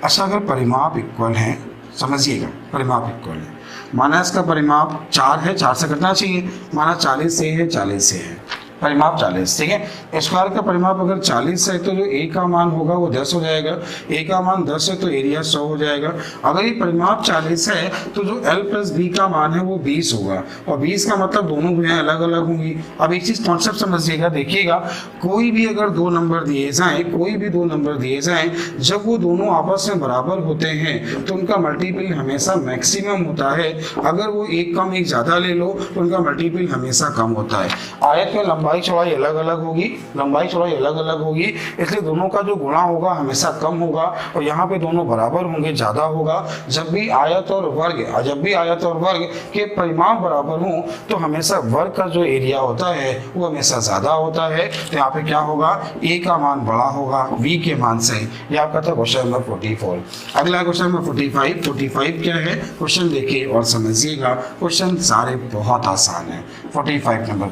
अच्छा अगर परिमाप इक्वल है, समझिएगा परिमाप इक्वल है, माना इसका परिमाप 4 है, 4 से कटना चाहिए, माना 40 से है, 40 से है, परिमाप 40, ठीक है। स्क्वायर का परिमाप अगर 40 है तो जो ए का मान होगा वो 10 हो जाएगा, ए का मान 10 है तो एरिया 100 हो जाएगा। अगर ये परिमाप 40 है तो जो l प्लस बी का मान है वो 20 होगा, और 20 का मतलब दोनों भुजाएं अलग अलग होंगी। अब एक चीज कॉन्सेप्ट समझिएगा, देखिएगा कोई भी अगर दो नंबर दिए जाएं, कोई भी दो नंबर दिए जाएं, जब वो दोनों आपस में बराबर होते हैं तो उनका मल्टीपल हमेशा मैक्सिमम होता है। अगर वो एक कम एक ज्यादा ले लो तो उनका मल्टीपल हमेशा कम होता है। आयत में लंबाई चौड़ाई अलग अलग होगी, लंबाई चौड़ाई अलग अलग होगी, इसलिए दोनों का जो गुणा होगा हमेशा कम होगा, और यहाँ पे दोनों बराबर होंगे, ज्यादा होगा। जब भी आयत और वर्ग के परिमाप बराबर हों तो हमेशा वर्ग का जो एरिया होता है वो हमेशा ज्यादा होता है। तो यहाँ पे क्या होगा, ए का मान बड़ा होगा बी के मान से। ये आपका था क्वेश्चन नंबर 44। अगला क्वेश्चन नंबर 45 क्या है, क्वेश्चन देखिए और समझिएगा। क्वेश्चन सारे बहुत आसान है। 45 नंबर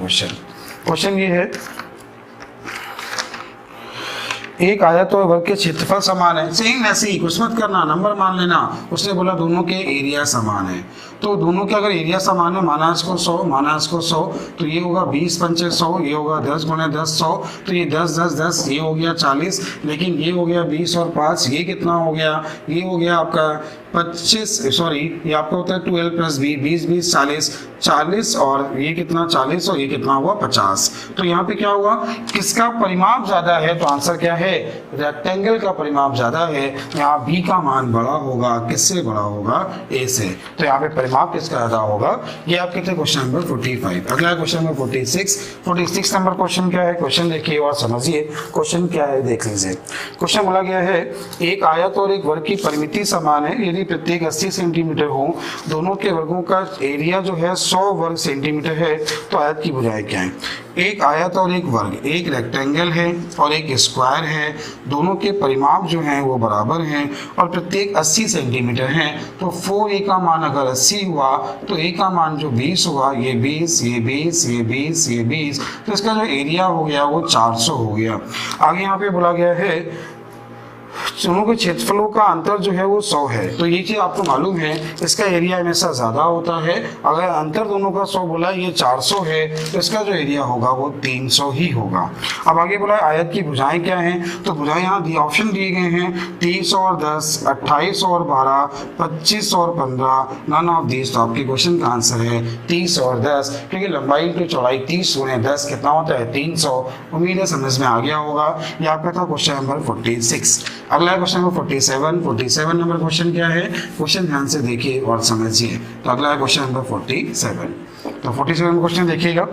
क्वेश्चन ये है, एक आयत और वर्ग के क्षेत्रफल समान है। सेम ऐसे ही कुछ मत करना, नंबर मान लेना। उसने बोला दोनों के एरिया समान है, तो दोनों के अगर एरिया समान है, माना इसको 100 माना इसको 100, तो ये होगा 20 पंचे 100, ये होगा 10 गुणे 10 100, तो ये 10 10 10, ये हो गया 40, लेकिन ये हो गया 20 और 5, ये कितना हो गया, ये हो गया आपका 25, सॉरी ये आपका होता है 12 प्लस बी, 20 20 40 और ये कितना 40 और ये कितना हुआ 50। तो यहाँ पे क्या हुआ, किसका परिमाप ज्यादा है, तो आंसर क्या है, रेक्टेंगल का परिमाप ज्यादा है। यहाँ बी का मान बड़ा होगा, किससे बड़ा होगा, ए से। तो यहाँ पे परिमाप किसका ज्यादा होगा। ये आपके थे क्वेश्चन नंबर 45। अगला क्वेश्चन नंबर 46 नंबर क्वेश्चन क्या है, क्वेश्चन देखिए और समझिए। क्वेश्चन क्या है देख लीजिए। क्वेश्चन बोला गया है, एक आयत और एक वर्ग की परिमिति समान है, यदि प्रत्येक 80 सेंटीमीटर हो, दोनों के वर्गों का एरिया जो है 100 वर्ग सेंटीमीटर है, तो आयत की भुजाएं क्या है। एक आयत और एक वर्ग, एक रेक्टेंगल है और एक स्क्वायर है, दोनों के परिमाप जो हैं वो बराबर हैं और प्रत्येक 80 सेंटीमीटर हैं। तो 4a का मान अगर 80 हुआ तो a का मान जो 20 हुआ, ये 20 ये 20 ये 20 ये 20, तो इसका जो एरिया हो गया वो 400 हो गया। आगे यहाँ पे बोला गया है दोनों के क्षेत्रफलों का अंतर जो है वो 100 है, तो ये चीज आपको मालूम है, इसका एरिया हमेशा ज्यादा होता है। अगर अंतर दोनों का 100 बोला, ये 400 है, तो इसका जो एरिया होगा वो 300 ही होगा। अब आगे बोला आयत की भुजाएं क्या हैं, तो भुजाएं यहाँ ऑप्शन दिए गए हैं 30 और 10, 28 और 12, 25 और 15, नन ऑफ दिस। तो आपके क्वेश्चन का आंसर है 30 और 10, क्योंकि लंबाई की चौड़ाई 30 गुणे 10 कितना होता है 300। उम्मीद है समझ में आ गया होगा। ये आपका था क्वेश्चन नंबर 46। अगला क्वेश्चन नंबर 47 नंबर क्वेश्चन क्या है, क्वेश्चन ध्यान से देखिए और समझिए। तो अगला है क्वेश्चन नंबर 47। तो 47 क्वेश्चन देखिएगा।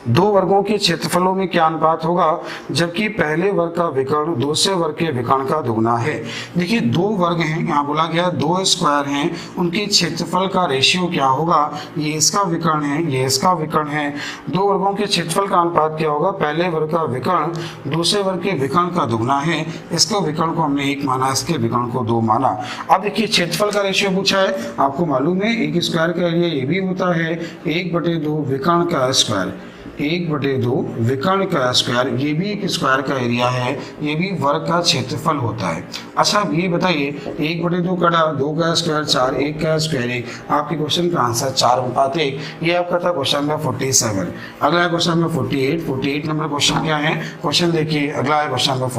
दो वर्गों के क्षेत्रफलों में क्या अनुपात होगा जबकि पहले वर्ग का विकर्ण दूसरे वर्ग के विकर्ण का दुगना है। देखिए दो वर्ग हैं, यहाँ बोला गया दो स्क्वायर हैं, उनके क्षेत्रफल का रेशियो क्या होगा, ये इसका विकर्ण है, ये इसका विकर्ण है। दो वर्गों के क्षेत्रफल का अनुपात क्या होगा, पहले वर्ग का विकर्ण दूसरे वर्ग के विकर्ण का दुगना है। इसका विकर्ण को हमने 1 माना, इसके विकर्ण को 2 माना। अब देखिए क्षेत्रफल का रेशियो पूछा है, आपको मालूम है एक स्क्वायर का एरिया ये भी होता है 1/2 विकर्ण का स्क्वायर, 1/2 विकर्ण का स्क्वायर, ये भी एक स्क्वायर का एरिया है, ये भी वर्ग का क्षेत्रफल होता है। अच्छा अब ये बताइए 1/2 कटा 2 का स्क्वायर 4, 1 का स्क्वायर 1, आपके क्वेश्चन का आंसर 4:1। ये आपका था क्वेश्चन नंबर 47। अगला है क्वेश्चन नंबर 48 नंबर क्वेश्चन क्या है, क्वेश्चन देखिए अगला है क्वेश्चन नंबर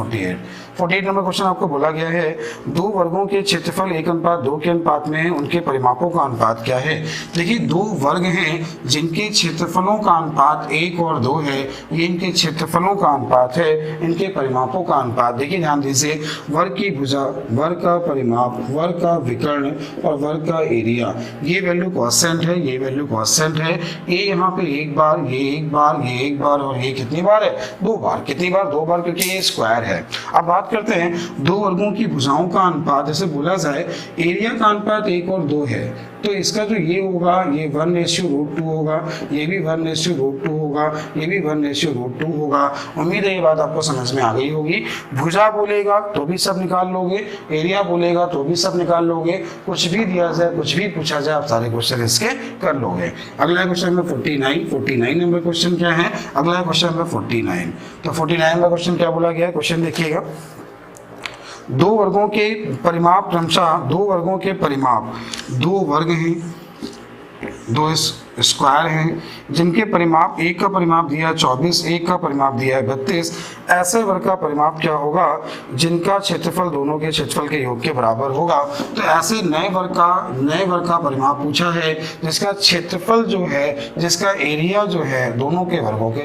48 नंबर क्वेश्चन आपको बोला गया है दो वर्गों के क्षेत्रफल 1:2 के अनुपात में है, उनके परिमापों का अनुपात क्या है। देखिए दो वर्ग हैं जिनके क्षेत्रफलों का अनुपात 1 और 2 है, ये इनके क्षेत्रफलों का अनुपात है, इनके परिमापों का अनुपात। देखिए ध्यान दीजिए वर्ग की भुजा, वर्ग का परिमाप, वर्ग का विकर्ण और वर्ग का एरिया, ये वैल्यू कांस्टेंट है, ये वैल्यू कांस्टेंट है। ये यहाँ पे एक बार, ये एक बार, ये एक बार और ये कितनी बार है, 2 बार। कितनी बार, 2 बार, क्योंकि ये स्क्वायर है। अब बात करते हैं दो वर्गों की भुजाओं का अनुपात, जैसे बोला जाए एरिया का अनुपात 1 और 2 है, तो इसका जो ये होगा ये 1:√2 होगा, ये भी 1:√2 होगा, ये भी 1:√2 होगा। उम्मीद है ये बात आपको समझ में आ गई होगी। भुजा बोलेगा तो भी सब निकाल लोगे, एरिया बोलेगा तो भी सब निकाल लोगे, कुछ भी दिया जाए, कुछ भी पूछा जाए, आप सारे क्वेश्चन इसके कर लोगे। अगला क्वेश्चन नंबर 49 नंबर क्वेश्चन क्या है, अगला क्वेश्चन नंबर 49। तो 49 नंबर क्वेश्चन क्या बोला गया है, क्वेश्चन देखिएगा दो वर्गों के परिमाप क्रमशः, दो वर्गों के परिमाप, दो वर्ग हैं, दो स्क्वायर हैं जिनके परिमाप, एक का परिमाप दिया है 24, एक का परिमाप दिया है 32। ऐसे वर्ग का परिमाप क्या होगा जिनका क्षेत्रफल दोनों के क्षेत्रफल के योग के बराबर होगा। तो ऐसे नए वर्ग का परिमाप पूछा है जिसका क्षेत्रफल जो है, जिसका एरिया जो है दोनों के वर्गों के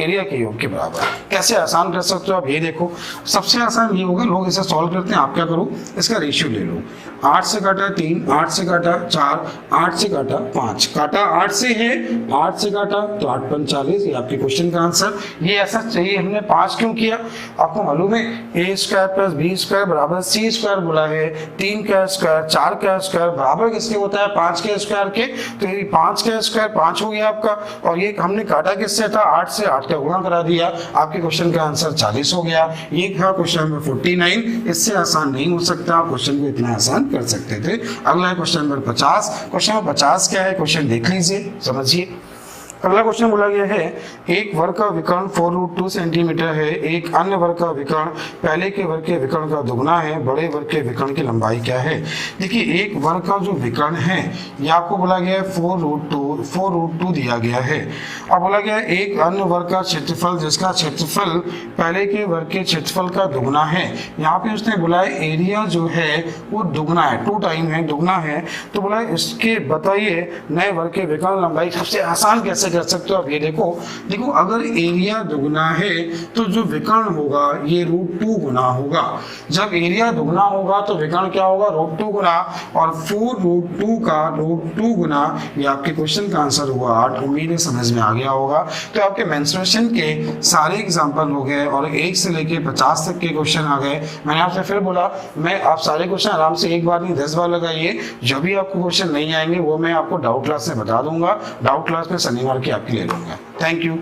एरिया के योग के बराबर। कैसे आसान कर सकते हो आप, ये देखो सबसे आसान ये होगा, लोग इसे सॉल्व करते हैं, आप क्या करो इसका रेशियो ले लो। 8 से काटा 3, 8 से काटा 4, 8 से काटा 5, काटा 8 से है, 8 से काटा तो 8×5 = ये आपके क्वेश्चन का आंसर। ये ऐसा चाहिए, हमने 5 क्यों किया, आपको मालूम है a² + b² बराबर c² बोला है। 3 का स्क्वायर, 4 का स्क्वायर बराबर किसके होता है, 5 के स्क्वायर के। तो ये 5 का स्क्वायर 5 हो गया आपका, और ये हमने काटा किससे था, 8 से, 8 का गुणा करा दिया, आपके क्वेश्चन का आंसर 40 हो गया। ये था क्वेश्चन नंबर 49। इससे आसान नहीं हो सकता, आप क्वेश्चन को इतना आसान कर सकते थे। अगला है क्वेश्चन नंबर 50। क्वेश्चन नंबर 50 क्या है, क्वेश्चन देख लीजिए, समझिए। अगला क्वेश्चन बोला गया है एक वर्ग का विकर्ण 4√2 सेंटीमीटर है, एक अन्य वर्ग का विकर्ण पहले के वर्ग के विकर्ण का दुगना है, बड़े वर्ग के विकर्ण की लंबाई क्या है। देखिए एक वर्ग का जो विकर्ण है ये आपको बोला गया है 4√2 दिया गया है। अब बोला गया है एक अन्य वर्ग का क्षेत्रफल जिसका क्षेत्रफल पहले के वर्ग के क्षेत्रफल का दुगना है। यहाँ पे उसने बोला है एरिया जो है वो दुगना है, 2 टाइम है, दुगना है। तो बोला इसके बताइए नए वर्ग के विकर्ण लंबाई। सबसे आसान कैसे कर सकते हो आप, ये देखो अगर एरिया दुगना है तो जो विकर्ण होगा ये √2 गुना होगा। जब एरिया दुगना होगा तो विकर्ण क्या होगा, √2 गुना, और 4√2 का √2 गुना, ये आपके क्वेश्चन का आंसर हुआ 8। उम्मीद है समझ में आ गया होगा। तो आपके मेंस्ट्रुएशन के सारे एग्जाम्पल हो गए और 1 से लेके 50 तक के क्वेश्चन आ गए। मैंने आपसे फिर बोला मैं आप सारे क्वेश्चन आराम से एक बार नहीं 10 बार लगाइए। जब भी आपको क्वेश्चन नहीं आएंगे वो मैं आपको डाउट क्लास में बता दूंगा, डाउट क्लास में शनिवार की आपकी ले लूंगा। Thank you.